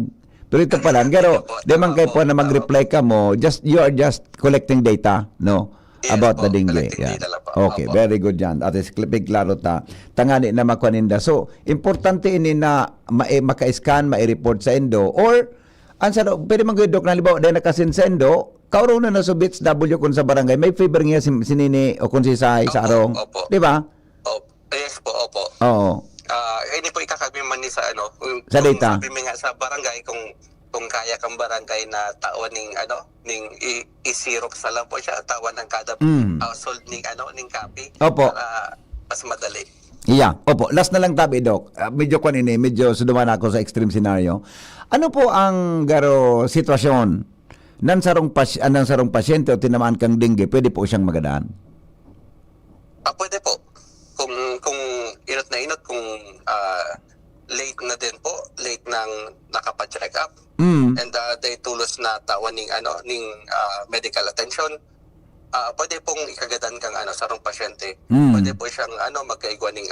tulito pa lang pero di man kay po na mag-reply ka mo, you are just collecting data, no? Yes About po, the dengue. collecting Yeah. data lang po. Okay, Opo. very good yan. At is big klaro ta. Tangani na makuaninda. So, importante ini na maka-scan, mai-report sa endo or ansa do pwede man gyud dok na libaw dahil nakasin sa endo, kauro na sa bits W kun sa barangay may favor niya sinini o kun si Sai sa arong. Opo. Di ba? Yes po, opo. Oo. Hindi po ikakabiman ni sa Sa data. Kung nga sa barangay kung kaya kang barangay na tawan ning isirok sa lang po siya tawan ng kada household ning copy Opo. para mas madali. Iya, opo. Last na lang tabi, Dok. Medyo medyo suduman ako sa extreme scenario. Ano po ang sitwasyon ng sarong pasyente o tinamaan kang dengue, pwede po siyang magadaan? Pwede po. Kung inot na inot, kung late na din po, late nang nakapa-check up, and they tulos na tawan ning medical attention, pwede pong ikagadan kang sarong pasyente. Pwede po siyang magkaigwa ning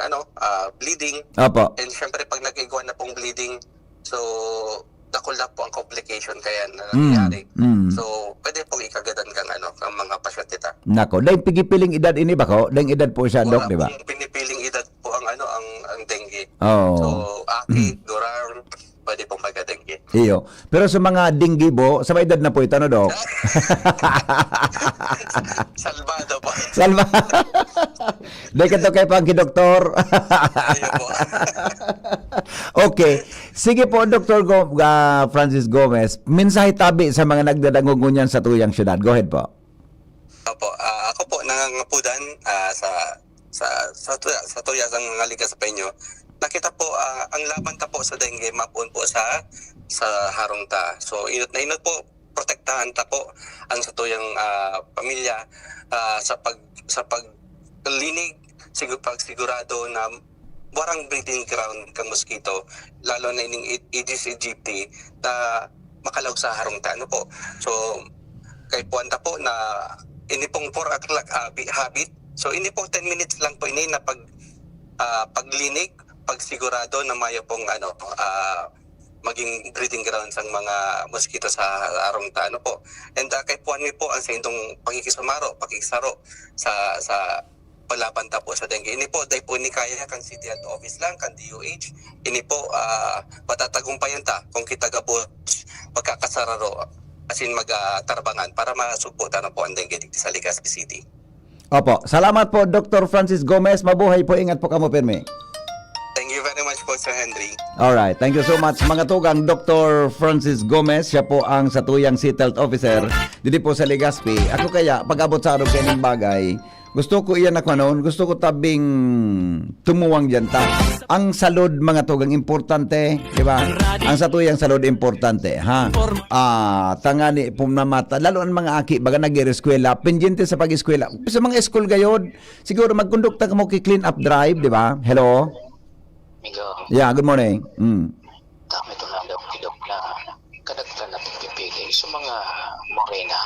bleeding. Opo. And syempre pag nag-igwa na pong bleeding, so dakol na po ang complication kaya na nangyari. So pwede pong ikagadan kang kang mga pasyente ta. Nako, dahil pigipiling edad ini ba ko? Dahil edad po siya, Dok, di ba? Wala pong pinipiling edad po ang ang dengue. Oo. So aki, durar, pwede pong magka-dengue. Iyo. Pero sa mga dinggibo, sa may edad na po ito, no, Dok? Salvado po. Salva. Dahil ka to kay Pangki-Doktor. Ayun po. Okay. Sige po, Dr. Francis Gomez. Mensahe tabi sa mga nagdadangungunyan sa tuyang syudad. Go ahead po. Opo, ako po nangangapudan sa tuya sa mga liga sa Penyo. Nakita po ang laban ta po sa dengue mapon po sa harong ta. So inot na inot po protektahan ta po ang sa tuyang pamilya sa paglinig sigurado na warang breeding ground kang mosquito lalo na ining Aedes aegypti na makalaw sa harong ta po. So kay puanta po na ini pong 4 o'clock habit. So ini po 10 minutes lang po ini na paglinig, pagsigurado na mayo pong maging breeding ground sang mga mosquito sa arong ta po. And kay puan mi po ang sa indong pakikisaro sa palaban ta po sa dengue. Ini po dahil po ni kaya kang city at office lang kan DOH. Ini po patatagumpayan ta kung kita gabot pagkakasararo asin magtarbangan para masuporta na po ang dengue dito sa Legazpi City. Opo. Salamat po, Dr. Francis Gomez. Mabuhay po. Ingat po kamo, Perme. Thank you very much po, Sir Henry. Alright. Thank you so much. Mga tugang, Dr. Francis Gomez. Siya po ang satuyang City Health Officer dito po sa Legazpi. Ako kaya, pag-abot sa araw kayo ng bagay, gusto ko iyan ako noon, gusto ko tabing tumuwang dyan ta. Ang salud, mga tugang, importante, di ba? Ang satuyang salud, importante, ha? Tangani, pumamata, lalo ang mga aki, baga nag-eskwela, pendiente sa pag-eskwela. Sa mga school gayod, siguro magkondukta ka mo ki-clean up drive, di ba? Hello? Yeah, good morning. Dami ito na daw kidok na kadagtan natin pipili sa mga morena.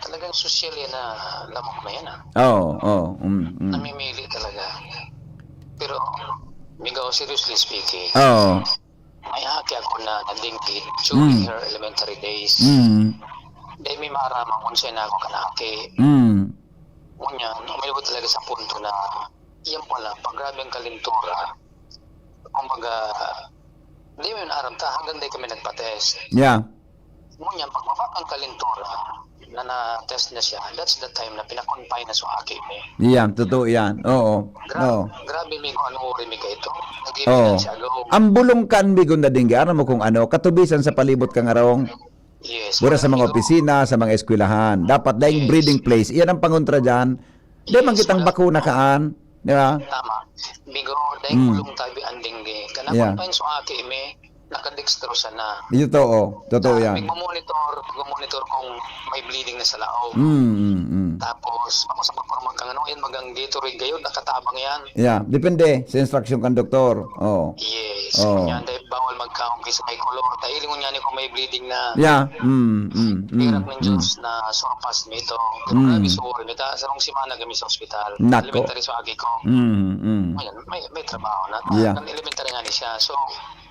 Talagang social yan na lamok na yan. Namimili talaga. Pero, Migaw, seriously speaking, may haki ako na nalingkit during her elementary days. Dahil may maramang kung siya na ako kanaki. Unya, umilabot talaga sa punto na yan pala, pag grabe ang kalintura, kumbaga, hindi mo yun aram ta, hanggang di kami nagpa-test. Yeah. Ngunyan, pag mababa ang kalintura, na na-test na siya, that's the time na pinakonfine na sa hakim eh. Yan, totoo yan. Oo. Grabe may kung ano uri may ka ito. Oo. Ang bulungkan bigon na dingge, aram mo kung ano, katubisan sa palibot kang arong. Yes. Mura sa mga opisina, sa mga eskwelahan. Dapat dahil breeding place. Iyan ang pangontra dyan. Di man kitang bakuna kaan. Di ba? Tama. Bigo, dahil bulong tabi ang dingge. Kanakonfine sa hakim eh, nakadextrosa na. Totoo yan. Mag-monitor kung may bleeding na sa laog. Tapos, ako sa pagpapamag kang yan, magang Gatorade gayon, nakatabang yan. Yeah, depende sa instruction kan doktor. Yes. Kunyan, dahil bawal magkaong kasi may kolor. Dahil kung yan kung may bleeding na. Yeah. Hirap ng Diyos na surpass me ito. Grabe sorry. Mita, sa rong simana kami sa ospital. Nako. Elementary sa agi ko. Ayan, may trabaho na. Yeah. Ang elementary nga ni siya. So,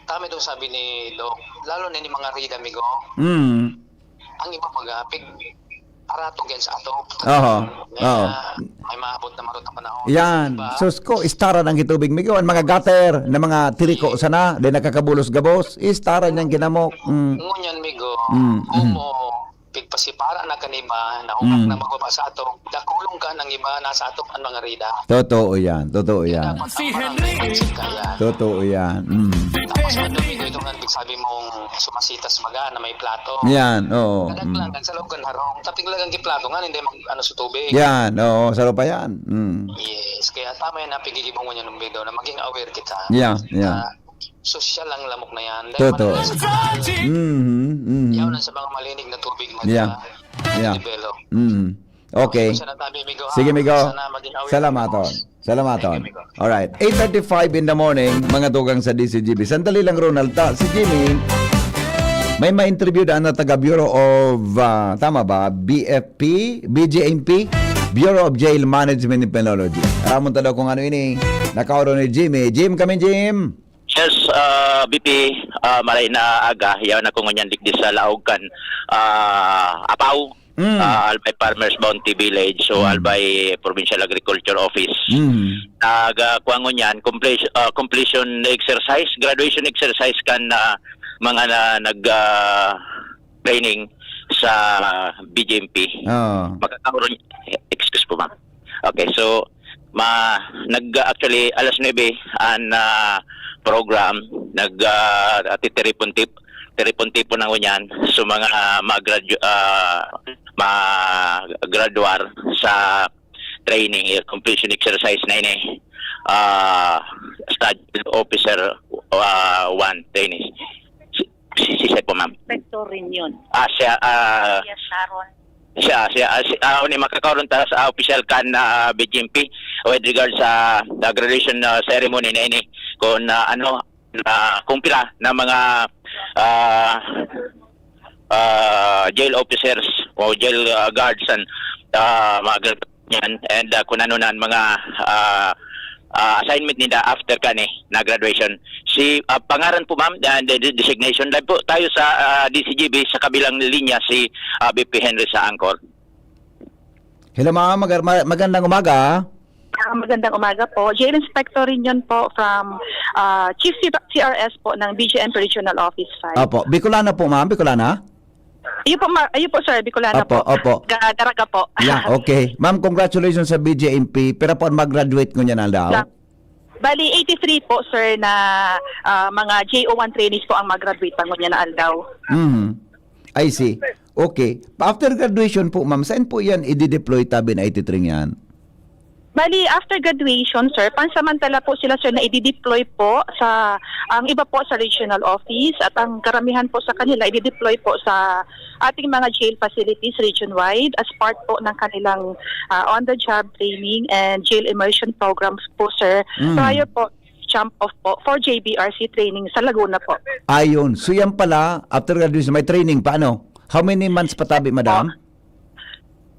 tama itong sabi ni Doc, lalo na ni mga rida, amigo, ang iba magapig, aratong yan sa ato. May maabot na marot na panahon. Yan. Diba? So, istara ng hitubig. Migawan, mga gutter na mga tiriko sana, di nakakabulos gabos, istara niyang ginamok. Ngunyan, amigo, kumo, pigpasipara na kaniba, na umak na magbaba sa ato, dakulong ka ng iba nasa ato ang mga rida. Totoo yan. Si Henry! Totoo yan. Tapos amigo, itong sabi mong sumasitas maga na may plato. Yan, oo. Kadaglangan sa loob kan harong. Taping lagang kiplato nga, hindi sa tubig. Yan, oo. Saro pa yan. Yes, kaya tama yan na pigigibong mo niya ng video na maging aware kita. Yeah. Social lang lamok na yan. Totoo. Yaw na sa mga malinig na tubig Yeah. develop. Okay. Sige, Migo. Salamaton. Alright. 8:35 in the morning, mga dugang sa DCGB. Sandali lang, Ronald. Si Jimmy, may ma-interview na taga Bureau of, tama ba? BJMP? Bureau of Jail Management and Penology. Ramon daw kung ano ini. Nakauro ni Jimmy. Jim. Yes, BP, maray na aga, yaw na kung ganyan digdi sa Laogan, Apaw, Albay Farmers Bounty Village, so Albay Provincial Agriculture Office. Nagkuangon yan, completion exercise, graduation exercise kan mga nag-training sa BJMP. Magkakaroon, excuse po ma'am. Okay, so, actually, alas 9, an program tiripon-tipo na kunyan so mga mag-graduar sa training completion exercise na ini study officer 1 training si po ma'am Inspector rin yun. Siya Sharon. siya ni makakaroon ta sa official kan BJMP with regard sa graduation ceremony na ini kung kumpila na mga jail officers o jail guards and mga yan and kung ano na mga assignment nila after kani na graduation. Si pangaran po ma'am, designation live po tayo sa DCGB sa kabilang linya si BP Henry sa Angkor. Hello ma'am, magandang umaga. Magandang umaga po. Jail Inspector rin yun po from Chief CRS po ng BGM Regional Office 5. Opo, Bicolana po ma'am, Bicolana? Ayun po sir, Bicolana po. Opo. Daraga po. Yeah, okay. Ma'am, congratulations sa BJMP. Pero po mag-graduate ko niya na daw. Bali, 83 po sir na mga JO1 trainees po ang mag-graduate pangon niya na aldaw. I see. Okay. After graduation po ma'am, saan po yan i-deploy tabi na 83 yan? Bali, after graduation, sir, pansamantala po sila, sir, na i-deploy po sa, ang iba po sa regional office at ang karamihan po sa kanila, i-deploy po sa ating mga jail facilities region-wide as part po ng kanilang on-the-job training and jail immersion programs po, sir. Prior po, jump off po for JBRC training sa Laguna po. Ayun. So yan pala, after graduation, may training pa ano? How many months patabi, madam?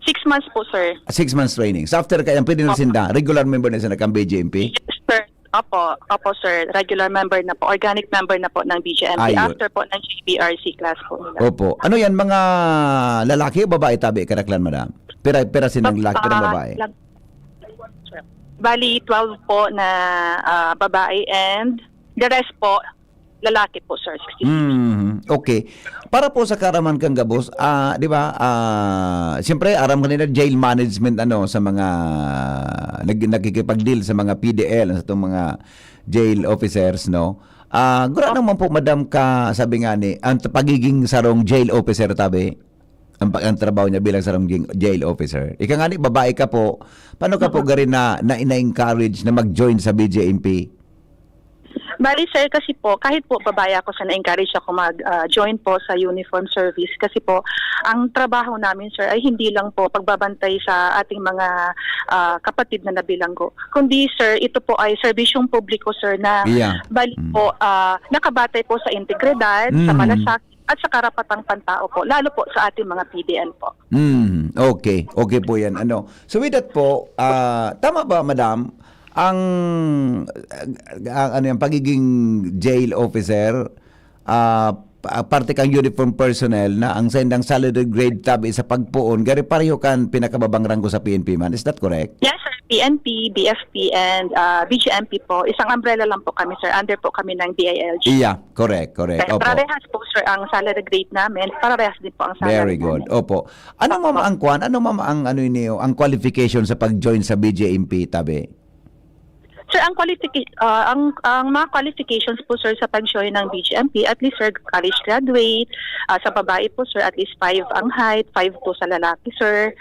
6 months po, sir. 6 months training. So after kaya pwede na sinda, regular member na siya ng BJMP? Yes, sir. Opo, sir. Regular member na po, organic member na po ng BJMP. Ayun. After po ng JBRC class po nila. Opo. Ano yan, mga lalaki o babae tabi, karaklan, madam? Pera sinang lalaki, pero babae? Bali, 12 po na babae and the rest po, lalaki po, sir. 66. Okay. Para po sa karaman kang gabos, di ba, siyempre, aram kanina jail management sa mga nagkikipag-deal sa mga PDL, sa itong mga jail officers, no? Gura naman po, madam, sabi nga ni, ang pagiging sarong jail officer, tabi, ang trabaho niya bilang sarong jail officer. Ika nga ni, babae ka po, paano ka po garin na ina-encourage na mag-join sa BJMP? Bali sir, kasi po, kahit po babae ako, sa na-encourage ako mag-join po sa uniform service. Kasi po, ang trabaho namin sir ay hindi lang po pagbabantay sa ating mga kapatid na nabilanggo. Kundi sir, ito po ay serbisyong publiko sir na bali po, nakabatay po sa integridad, sa malasakit, at sa karapatang pantao po, lalo po sa ating mga PDL po. Okay. Okay po yan. So with that po, tama ba madam, ang yung pagiging jail officer, parte kang uniform personnel na ang sendang salary grade tab sa pagpuon, gari pareho kan pinakababang ranggo sa PNP man. Is that correct? Yes sir, PNP, BFP, and BGMP po. Isang umbrella lang po kami sir. Under po kami ng DILG. Yeah, correct. Kaya Opo. parehas po sir ang salary grade namin. Parehas din po ang salary Very good. namin. Opo. Ano ma'am ang kwan? Ano ma'am ang ang qualification sa pag-join sa BJMP tabi? Sir, ang mga qualifications po sir sa pag-join ng BGMP, at least sir, college graduate. Sa babae po sir, at least 5 ang height, 5 po sa lalaki sir.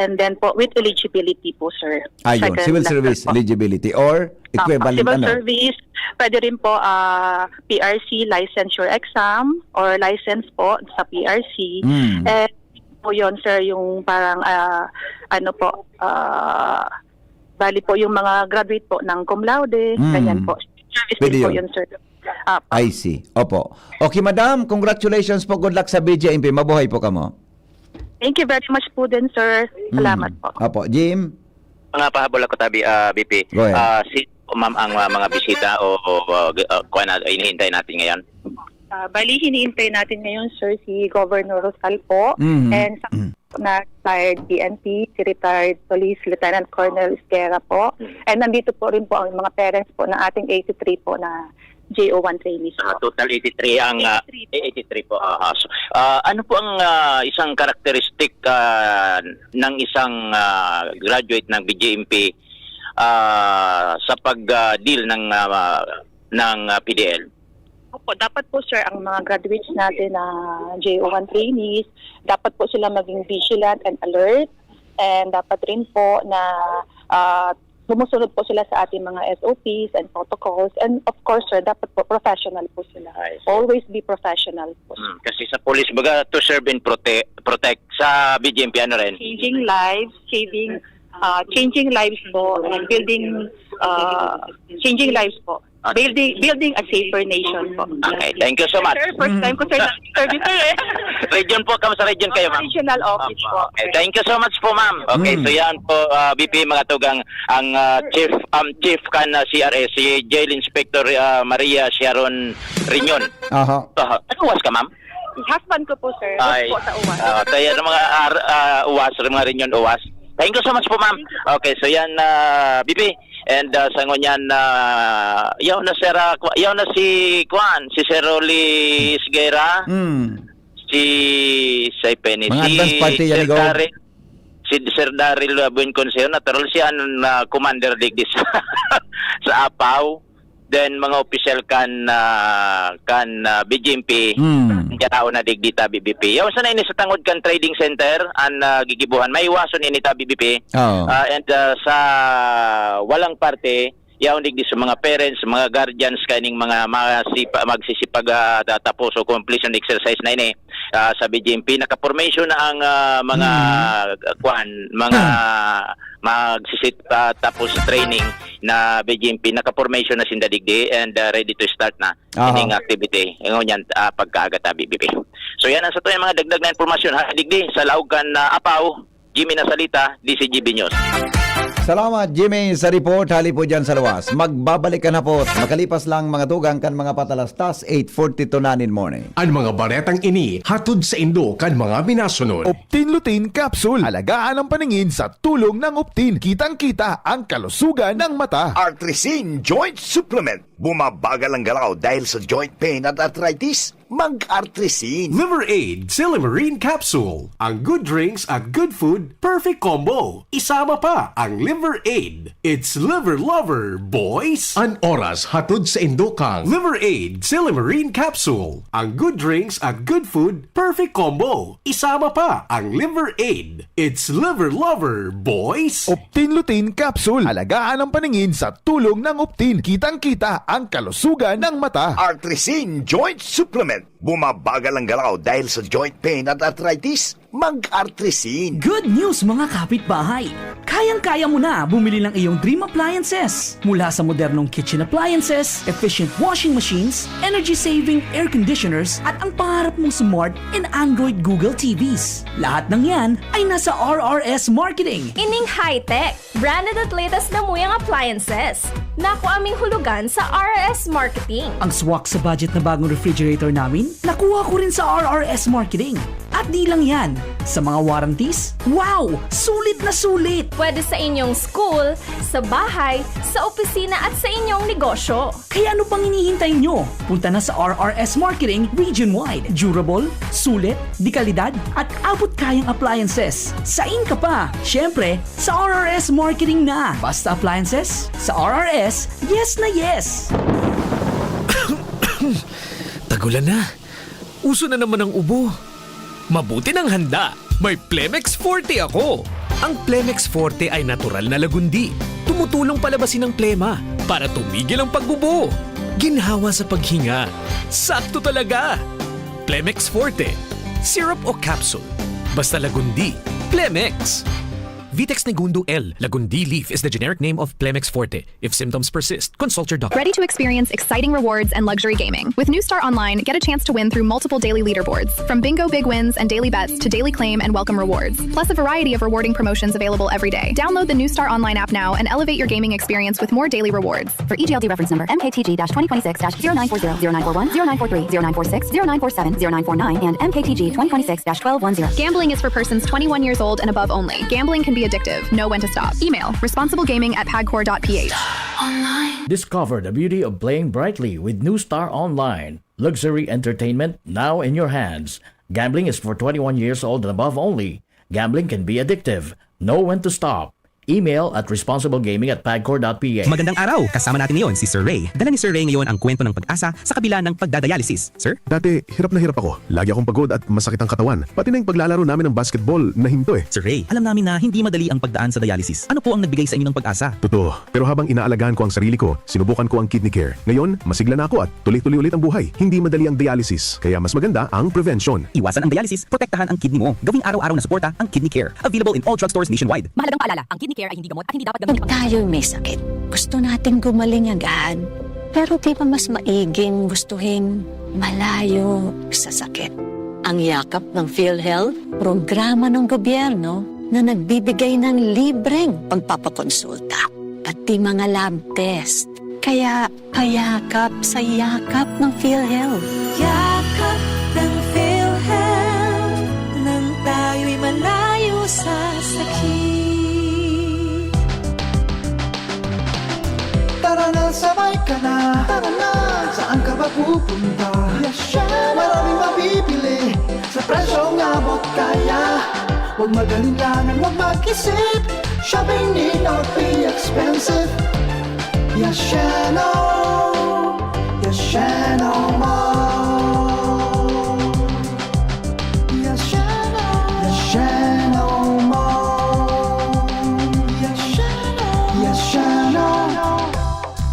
And then po with eligibility po sir. Ayun, civil service po. eligibility or equivalent Civil service, pwede rin po PRC licensure exam or license po sa PRC. And po yun sir, yung parang bali po yung mga graduate po ng cum laude, ganyan po. Service Pwede din po yun. yun sir. I see. Opo. Okay, madam, congratulations po. Good luck sa BJMP. Mabuhay po kamo. Thank you very much po din sir. Salamat po. Opo, Jim. Mga pahabol ako tabi, BP. Go ahead. Si ma'am ang mga bisita o kuha na inihintay natin ngayon? Bali, hiniintay natin ngayon sir si Governor Rosal po and sa na retired PNP, si retired Police Lieutenant Colonel Esquera po. And nandito po rin po ang mga parents po ng ating 83 po na JO1 trainees po. Total 83 ang 83 po. So, ano po ang isang karakteristik ng isang graduate ng BJMP sa pag-deal ng PDL? Opo, dapat po sir ang mga graduates natin na JO1 trainees, dapat po sila maging vigilant and alert, and dapat rin po na sumusunod po sila sa ating mga SOPs and protocols, and of course sir, dapat po professional po sila. Always be professional po. Kasi sa police baga to serve and protect, sa BJMP ano rin? Changing lives, changing lives po, and building changing lives po. Building a safer nation po. Okay, thank you so much. Sir, first time ko sir service sir eh. Region po, kamusta region kayo ma'am? Regional office po. Okay, thank you so much po ma'am. Okay, so yan po BP mga tugang ang chief kan CRS, si Jail Inspector Maria Sharon Riñon. Aha. Ano was ka ma'am? Husband ko po sir, Ay, po sa UWAS. tayo ng mga UWAS, mga Riñon UWAS. Thank you so much po ma'am. Okay, so yan BP. And sa ngunyan yaw na si Kwan, si Sir Rolly Esguera, si Penny, Mga si advance party yan, Sir ikaw. Daryl, si Sir Daryl Buenconseo, natural siya commander digdi sa Apaw. Then mga official kan BJMP kaya tao na digdi ta BBP. Yaw sa ini sa tangod kan trading center an gigibuhan may iwason ini ta BBP. And sa walang parte yaw digdi sa mga parents, mga guardians kaning mga magsisipag tapos o completion exercise na ini sa BJMP naka-formation na ang mga magsisit tapos training na BJMP naka-formation na sindadigdi and ready to start na ining activity ngunyan pagkaaga ta BBP. So yan ang sa to yung mga dagdag na informasyon ha digdi sa Laugan Apaw, Jimmy Nasalita, DCGB News. Salamat Jimmy sa report. Hali po dyan sa luwas. Magbabalik ka na po. Makalipas lang mga tugang kan mga patalastas 8:42 na in morning. Ang mga baretang ini hatod sa Indo kan mga minasunod. Optin Lutein Capsule. Alagaan ang paningin sa tulong ng Optin. Kitang-kita ang kalusugan ng mata. Artrisin Joint Supplement. Bumabagal ang galaw dahil sa joint pain at arthritis. mag-artrisin. Liver Aid Silimarine Capsule. Ang good drinks at good food, perfect combo. Isama pa ang Liver Aid. It's liver lover, boys! An oras hatod sa Indokang. Liver Aid Silimarine Capsule. Ang good drinks at good food, perfect combo. Isama pa ang Liver Aid. It's liver lover, boys! Optin Lutein Capsule. Alagaan ang paningin sa tulong ng Optin. Kitang-kita ang kalusugan ng mata. Artrisin Joint Supplement. Bumabagal ang galaw dahil sa joint pain at arthritis. Mag-artrisin. Good news mga kapitbahay! Kayang-kaya mo na bumili ng iyong dream appliances. Mula sa modernong kitchen appliances, efficient washing machines, energy-saving air conditioners, at ang pangarap mong smart and Android Google TVs. Lahat ng yan ay nasa RRS Marketing. Ining high-tech, branded at latest na muyang appliances. Naku aming hulugan sa RRS Marketing. Ang swak sa budget na bagong refrigerator namin, nakuha ko rin sa RRS Marketing. At di lang yan, sa mga warranties, wow! Sulit na sulit! Pwede sa inyong school, sa bahay, sa opisina at sa inyong negosyo. Kaya ano pang hinihintay nyo? Punta na sa RRS Marketing region-wide. Durable, sulit, di kalidad, at abot kayang appliances. Sain ka pa! Siyempre, sa RRS Marketing na! Basta appliances, sa RRS, yes na yes! Tagulan na. Uso na naman ang ubo. Mabuti ng handa. May Plemex Forte ako. Ang Plemex Forte ay natural na lagundi. Tumutulong palabasin ang plema para tumigil ang pagbubo. Ginhawa sa paghinga. Sakto talaga. Plemex Forte. Syrup o capsule. Basta lagundi. Plemex. Vitex Negundo L. Lagundi leaf is the generic name of Plemex Forte. If symptoms persist, consult your doctor. Ready to experience exciting rewards and luxury gaming? With New Star Online, get a chance to win through multiple daily leaderboards. From bingo big wins and daily bets to daily claim and welcome rewards. Plus a variety of rewarding promotions available every day. Download the New Star Online app now and elevate your gaming experience with more daily rewards. For EGLD reference number MKTG-2026-0940, 0940, 0943, 0946, 0947, 0949, and MKTG 2026-1210. Gambling is for persons 21 years old and above only. Gambling can be addictive. Know when to stop. Email responsiblegaming@pagcor.ph. Discover the beauty of playing brightly with New Star Online. Luxury entertainment now in your hands. Gambling is for 21 years old and above only. Gambling can be addictive. Know when to stop. Email at responsiblegaming@pagcor.ph. Magandang araw! Kasama natin ngayon si Sir Ray. Dala ni Sir Ray ngayon ang kwento ng pag-asa sa kabila ng pagdadialysis. Sir? Dati, hirap na hirap ako. Lagi akong pagod at masakit ang katawan. Pati na yung paglalaro namin ng basketball na hinto eh. Sir Ray, alam namin na hindi madali ang pagdaan sa dialysis. Ano po ang nagbigay sa inyo ng pag-asa? Totoo. Pero habang inaalagaan ko ang sarili ko, sinubukan ko ang kidney care. Ngayon, masigla na ako at tuloy-tuloy ulit ang buhay. Hindi madali ang dialysis. Kaya mas maganda ang prevention. Iwasan ang dialysis, protektahan ang kidney mo. Gawing araw-araw na suporta ang kidney care. Available in all drugstores nationwide. Mahalagang paalala, ang kidney care ay hindi gamot at hindi dapat gamitin. Tayo'y may sakit. Gusto natin gumaling agad. Pero di ba mas maiging gustuhin malayo sa sakit? Ang yakap ng PhilHealth, programa ng gobyerno na nagbibigay ng libreng pagpapakonsulta. Pati mga lab test. Kaya payakap sa yakap ng PhilHealth. Yakap ng PhilHealth nang tayo'y malayo sa sakit. Tara na, sabay ka na. Tara na, saan ka ba pupunta? Maraming mabibili sa presyong abot kaya. Huwag magalinlangan, huwag mag-isip. Shopping need not be expensive. Yashano, Yashano Mall. Yashano, Yashano Mall. Yashano, Yashano.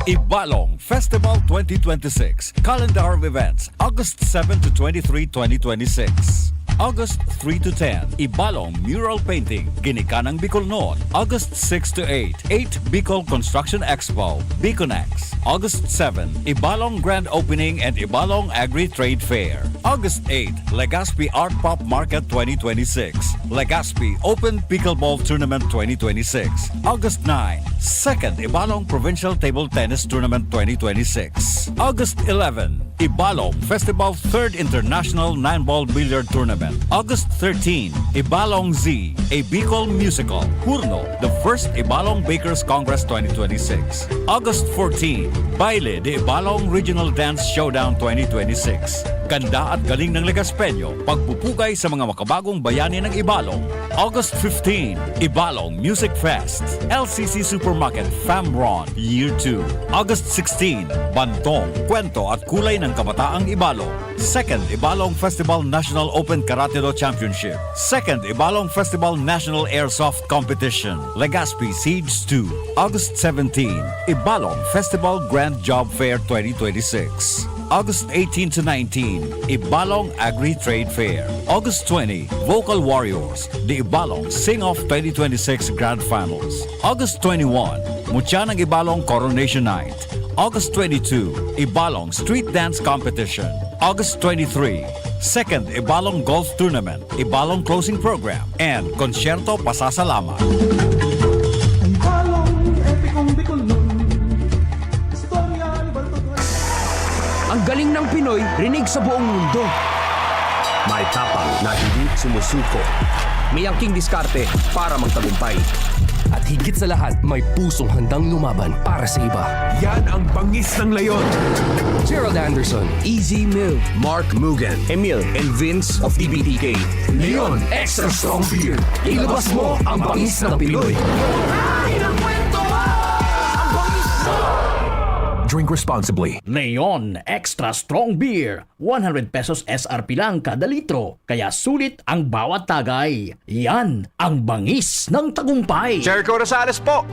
Ibalong Festival 2026 Calendar of Events August 7 to 23, 2026. August 3 to 10, Ibalong Mural Painting, Ginikanang Bicol noon. August 6 to 8, 8 Bicol Construction Expo, Biconex. August 7, Ibalong Grand Opening and Ibalong Agri-Trade Fair. August 8, Legazpi Art Pop Market 2026, Legazpi Open Pickleball Tournament 2026. August 9, 2nd Ibalong Provincial Table Tennis Tournament 2026. August 11, Ibalong Festival 3rd International 9-Ball Billiard Tournament. August 13, Ibalong Z, a Bicol musical. Hurno, the first Ibalong Bakers Congress 2026. August 14, Baile de Ibalong Regional Dance Showdown 2026. Ganda at galing ng Legaspeño, pagpupugay sa mga makabagong bayani ng Ibalong. August 15, Ibalong Music Fest, LCC Supermarket Famron Year 2. August 16, Bantong, Kwento at Kulay ng Kabataang Ibalong. Second Ibalong Festival National Open Karate-Do Championship. Second Ibalong Festival National Airsoft Competition, Legazpi Siege 2. August 17, Ibalong Festival Grand Job Fair 2026. August 18 to 19, Ibalong Agri-Trade Fair. August 20, Vocal Warriors, the Ibalong Sing-Off 2026 Grand Finals. August 21, Mutya ng Ibalong Coronation Night. August 22, Ibalong Street Dance Competition. August 23, Second Ibalong Golf Tournament, Ibalong Closing Program, and Concerto Pasasalamat. Ang galing ng Pinoy, rinig sa buong mundo. May tapang na hindi sumusuko. May angking diskarte para magtagumpay. At higit sa lahat, may pusong handang lumaban para sa iba. Yan ang bangis ng leyon. Gerald Anderson, Easy Mill, Mark Mugen, Emil, and Vince of DBTK. Leon Extra Strong Beer. Ilabas mo ang bangis ng Pinoy. Drink responsibly. Leon Extra Strong Beer. 100 pesos SRP lang kada litro. Kaya sulit ang bawat tagay. Yan ang bangis ng tagumpay. Jericho Rosales po.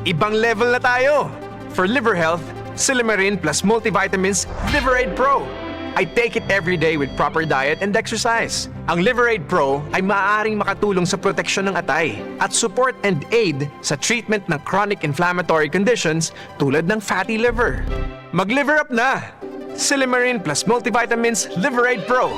Ibang level na tayo. For liver health, Silimarin plus multivitamins Liveraid Pro. I take it every day with proper diet and exercise. Ang Liveraid Pro ay maaaring makatulong sa proteksyon ng atay at support and aid sa treatment ng chronic inflammatory conditions tulad ng fatty liver. Mag-liver up na! Silimarin plus multivitamins Liveraid Pro.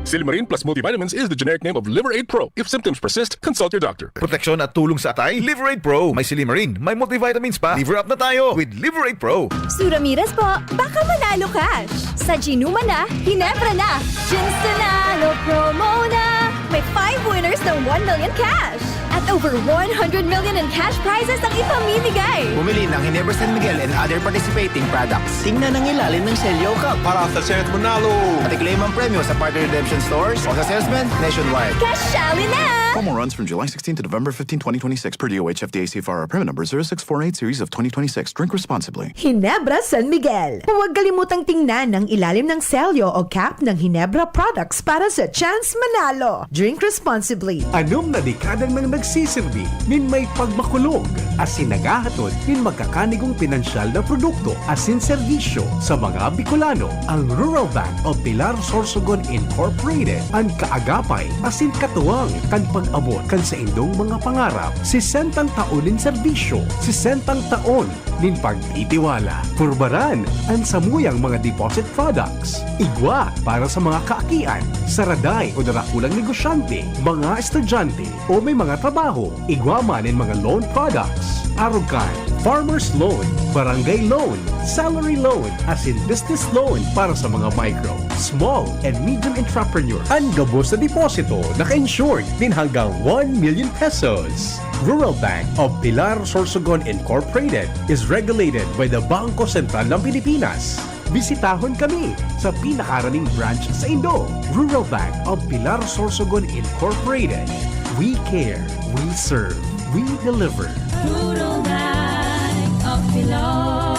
Silimarin plus multivitamins is the generic name of Liveraid Pro. If symptoms persist, consult your doctor. Proteksyon at tulong sa atay, Liveraid Pro. May Silimarin, may multivitamins pa. Liver up na tayo with Liveraid Pro. Suramiras po, baka manalo cash. Sa Ginuma na, Hinebra na. Gins Nanalo promo na. May 5 winners ng 1 million cash. At over 100 million in cash prizes ang ipamimigay. Bumili ng Ginebra San Miguel and other participating products. Tingnan ang ilalim ng Celio Cup para sa Senate Manalo. At i-claim ang premyo sa partner redemption stores o sa salesman nationwide. Kasyali na! Promo runs from July 16 to November 15, 2026 per DOH FDA CFR permit number 0648 series of 2026. Drink responsibly. Hinebra San Miguel. Huwag kalimutang tingnan ang ilalim ng selyo o cap ng Hinebra products para sa chance manalo. Drink responsibly. Anom na dekadang nang nagsisilbi, min may pagmakulog, asin nagahatod, min magkakanigong pinansyal na produkto, asin serbisyo sa mga Bicolano. Ang Rural Bank of Pilar Sorsogon Incorporated, ang kaagapay, asin katuwang, kan pag-abot kan sa indong mga pangarap, 60 taonin serbisyo, 60 taon, nin pagtitiwala. Purbaran, ang samuyang mga deposit products. Igwa para sa mga kaakian, saraday o darakulang negosyante, mga estudyante o may mga trabaho. Igwa man in mga loan products. Arugan, Farmers Loan, Barangay Loan, Salary Loan, as in business loan para sa mga micro, small, and medium entrepreneur. Ang gabos na deposito, naka-insured din hanggang 1 million pesos. Rural Bank of Pilar Sorsogon Incorporated is regulated by the Bangko Sentral ng Pilipinas. Bisitahon kami sa pinakaraning branch sa Indo. Rural Bank of Pilar Sorsogon Incorporated. We care, we serve, we deliver. Rural Bank of Pilar.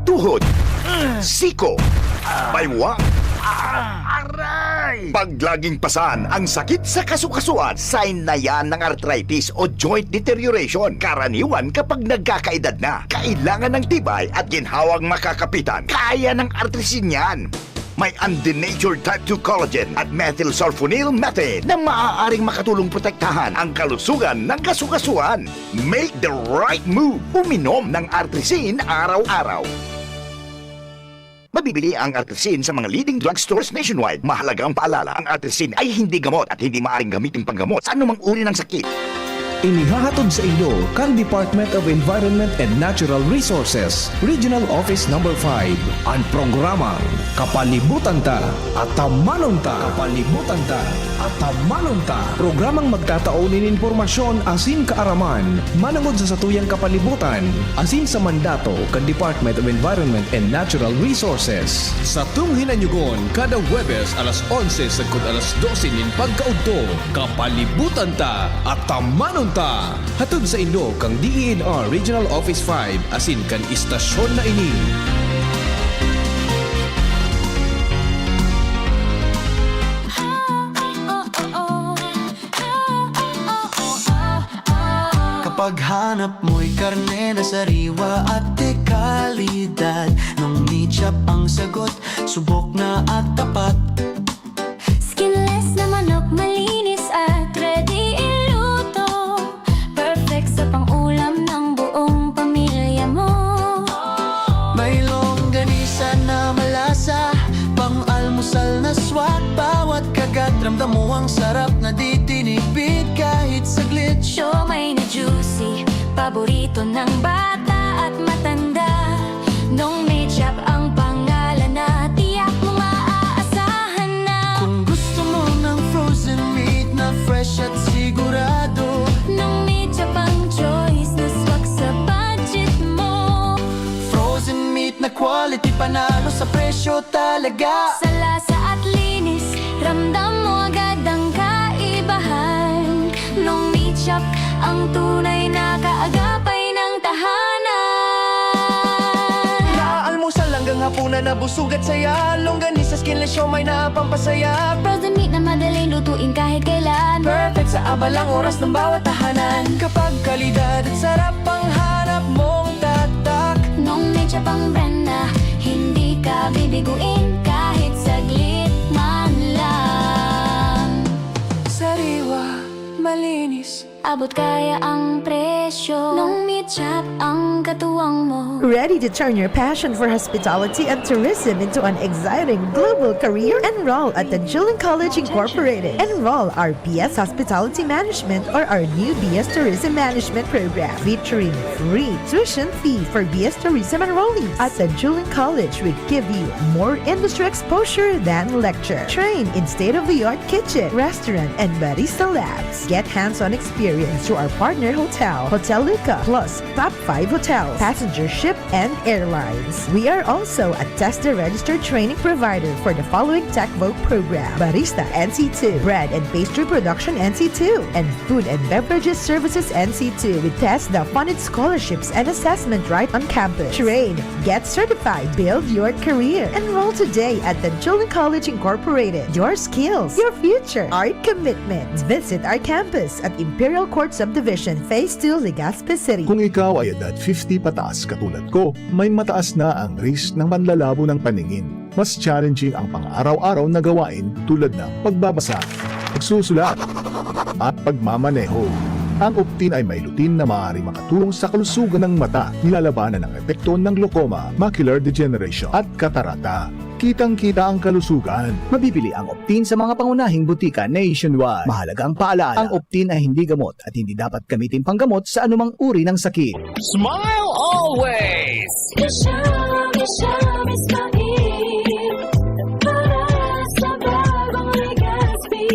Tuhod, siko, baywa, pag laging pasan ang sakit sa kasukasuan, sign na yan ng arthritis o joint deterioration. Karaniwan kapag nagkakaedad na, kailangan ng tibay at ginhawang makakapitan. Kaya ng artrisin yan. May undenatured type 2 collagen at methylsulfonyl methane na maaaring makatulong protektahan ang kalusugan ng kasukasuan. Make the right move. Uminom ng artrisin araw-araw. Mabibili ang artrisin sa mga leading drugstores nationwide. Mahalagang paalala, ang artrisin ay hindi gamot at hindi maaaring gamitin panggamot sa anumang uri ng sakit. Inihahatod sa inyo kang Department of Environment and Natural Resources, Regional Office No. 5, ang programang Kapalibutan Ta at Tamanon Ta. Kapalibutan Ta at Tamanon Ta. Programang magtataunin informasyon asin kaaraman, manangod sa satuyang kapalibutan, asin sa mandato kan Department of Environment and Natural Resources. Sa tunghinanyugon, kada Huwebes alas 11 sagkod alas 12 nin pagkaudto, Kapalibutan Ta at Tamanon Ta. Hatod sa inyo kang DENR Regional Office 5 asin kan istasyon na ini. Kapag hanap mo'y karne na sariwa at dekalidad, nung meat-chop ang sagot, subok na at tapat. Skinless na manok, malinis at ready iluto. Perfect sa pang-ulam ng buong pamilya mo. May longganisa na malasa, pang-almusal na swak. Bawat kagat ramdam mo ang sarap na di tinipid kahit saglit. Siomay na juicy, paborito ng bata at matanda. Nung meat-chop ang pangalan na tiyak mo maaasahan na. Kung gusto mo ng frozen meat na fresh at sigurado, Nung meat-chop ang choice na swak sa budget mo. frozen meat na quality, panalo sa presyo talaga. Sa lasa at linis, ramdam mo agad ang kaibahan. Nung meat-chop ang tunay na kaagapay ng tahanan. Naalmusal hanggang hapunan na busog at saya. Longganisa, skinless, siomay na pampasaya. Frozen meat na madaling lutuin kahit kailan. Perfect sa abalang oras ng bawat tahanan. Kapag kalidad at sarap ang hanap mong tatak. Nung meat-chop ang brand na hindi ka bibiguin kahit saglit man lang. Sariwa, malinis, abot kaya ang presyo. Nung meat-chop ang katuwang mo. Ready to turn your passion for hospitality and tourism into an exciting global career? Enroll at the Julian College Incorporated. Enroll our BS Hospitality Management or our new BS Tourism Management program featuring free tuition fee for BS Tourism enrollees. At the Julian College, we give you more industry exposure than lecture. Train in state-of-the-art kitchen, restaurant, and barista labs. Get hands-on experience through our partner hotel, Hotel Luca, plus top 5 hotels, passenger ship, and airlines. We are also a TESDA registered training provider for the following TechVogue program: Barista NC2, Bread and Pastry Production NC2, and Food and Beverages Services NC2 with TESDA funded scholarships and assessment right on campus. Train, get certified, build your career. Enroll today at the Julian College Incorporated. Your skills, your future, our commitment. Visit our campus at Imperial Court Subdivision, Phase 2, Legazpi City. Kung ikaw ay edad 50 pataas katulad ko, may mataas na ang risk ng panlalabo ng paningin. Mas challenging ang pang-araw-araw na gawain tulad ng pagbabasa, pagsusulat, at pagmamaneho. Ang Optin ay may lutin na maaari makatulong sa kalusugan ng mata, nilalabanan ang epekto ng glaucoma, macular degeneration at katarata. Kitang-kita ang kalusugan. Mabibili ang Optin sa mga pangunahing butika nationwide. Mahalaga ang paalala, ang Optin ay hindi gamot at hindi dapat gamitin panggamot sa anumang uri ng sakit. Smile always! Para sa bagong Legazpi.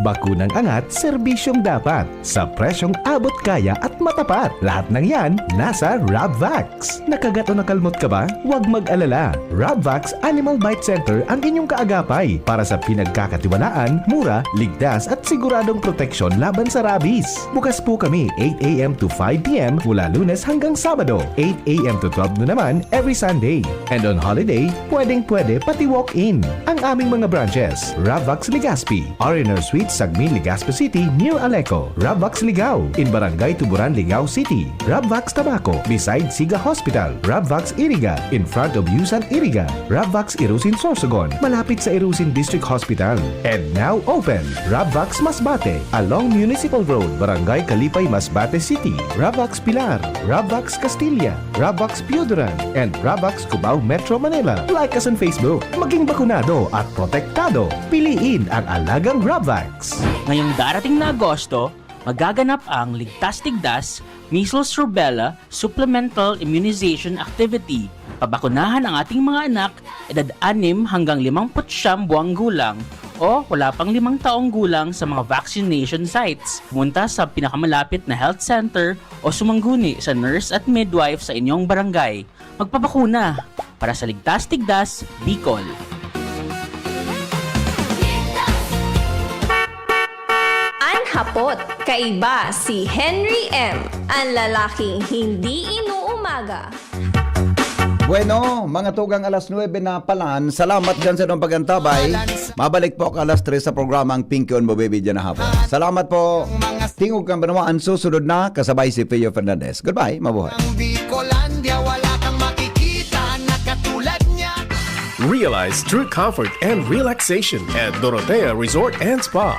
Bakunang angat, serbisyong dapat. Sa presyong abot kaya at matapat. Lahat ng yan, nasa Rabvax. Nakagat o nakalmot ka ba? Huwag mag-alala. Rabvax Animal Bite Center ang inyong kaagapay para sa pinagkakatiwalaan, mura, ligtas at siguradong proteksyon laban sa rabies. Bukas po kami 8 a.m. to 5 p.m. mula Lunes hanggang Sabado, 8 a.m. to 12 noon naman every Sunday. And on holiday, pwedeng-pwede pati walk-in. Ang aming mga branches, Rabvax Legazpi, Ariner Suites, Sagmin, Legazpi City, near Aleco, Rabvax Ligao, in Barangay Tuburan, Ligao City. Rabvax Tabaco beside Siga Hospital. Rabvax Iriga in front of Yusan Iriga. Rabvax Irusin Sorsogon malapit sa Irusin District Hospital. And now open, Rabvax Masbate along Municipal Road, Barangay Kalipay, Masbate City. Rabvax Pilar, Rabvax Castilla, Rabvax Piuduran, and Rabvax Cubao Metro Manila. Like us on Facebook. Maging bakunado at protektado. Piliin ang alagang Rabvax. Ngayong darating na Agosto, magaganap ang Ligtas Tigdas Measles Rubella Supplemental Immunization Activity. Pabakunahan ang ating mga anak edad 6 hanggang 59 buwang gulang o wala pang 5 taong gulang sa mga vaccination sites. Pumunta sa pinakamalapit na health center o sumangguni sa nurse at midwife sa inyong barangay. Magpabakuna para sa Ligtas Tigdas, Bicol. Hapot, kaiba si Henry M. Ang lalaking hindi inuumaga. Bueno, mga tugang alas 9 na palan. Salamat dyan sa inyong pagantabay. Mabalik po ako alas 3 sa programang Pinky on Mo Baby dyan na hapon. Salamat po. Tingog kang banawaan, susunod na kasabay si Pio Fernandez. Goodbye, mabuhay. Bicolandia, wala kang makikita na katulad niya. Realize true comfort and relaxation at Dorotea Resort and Spa.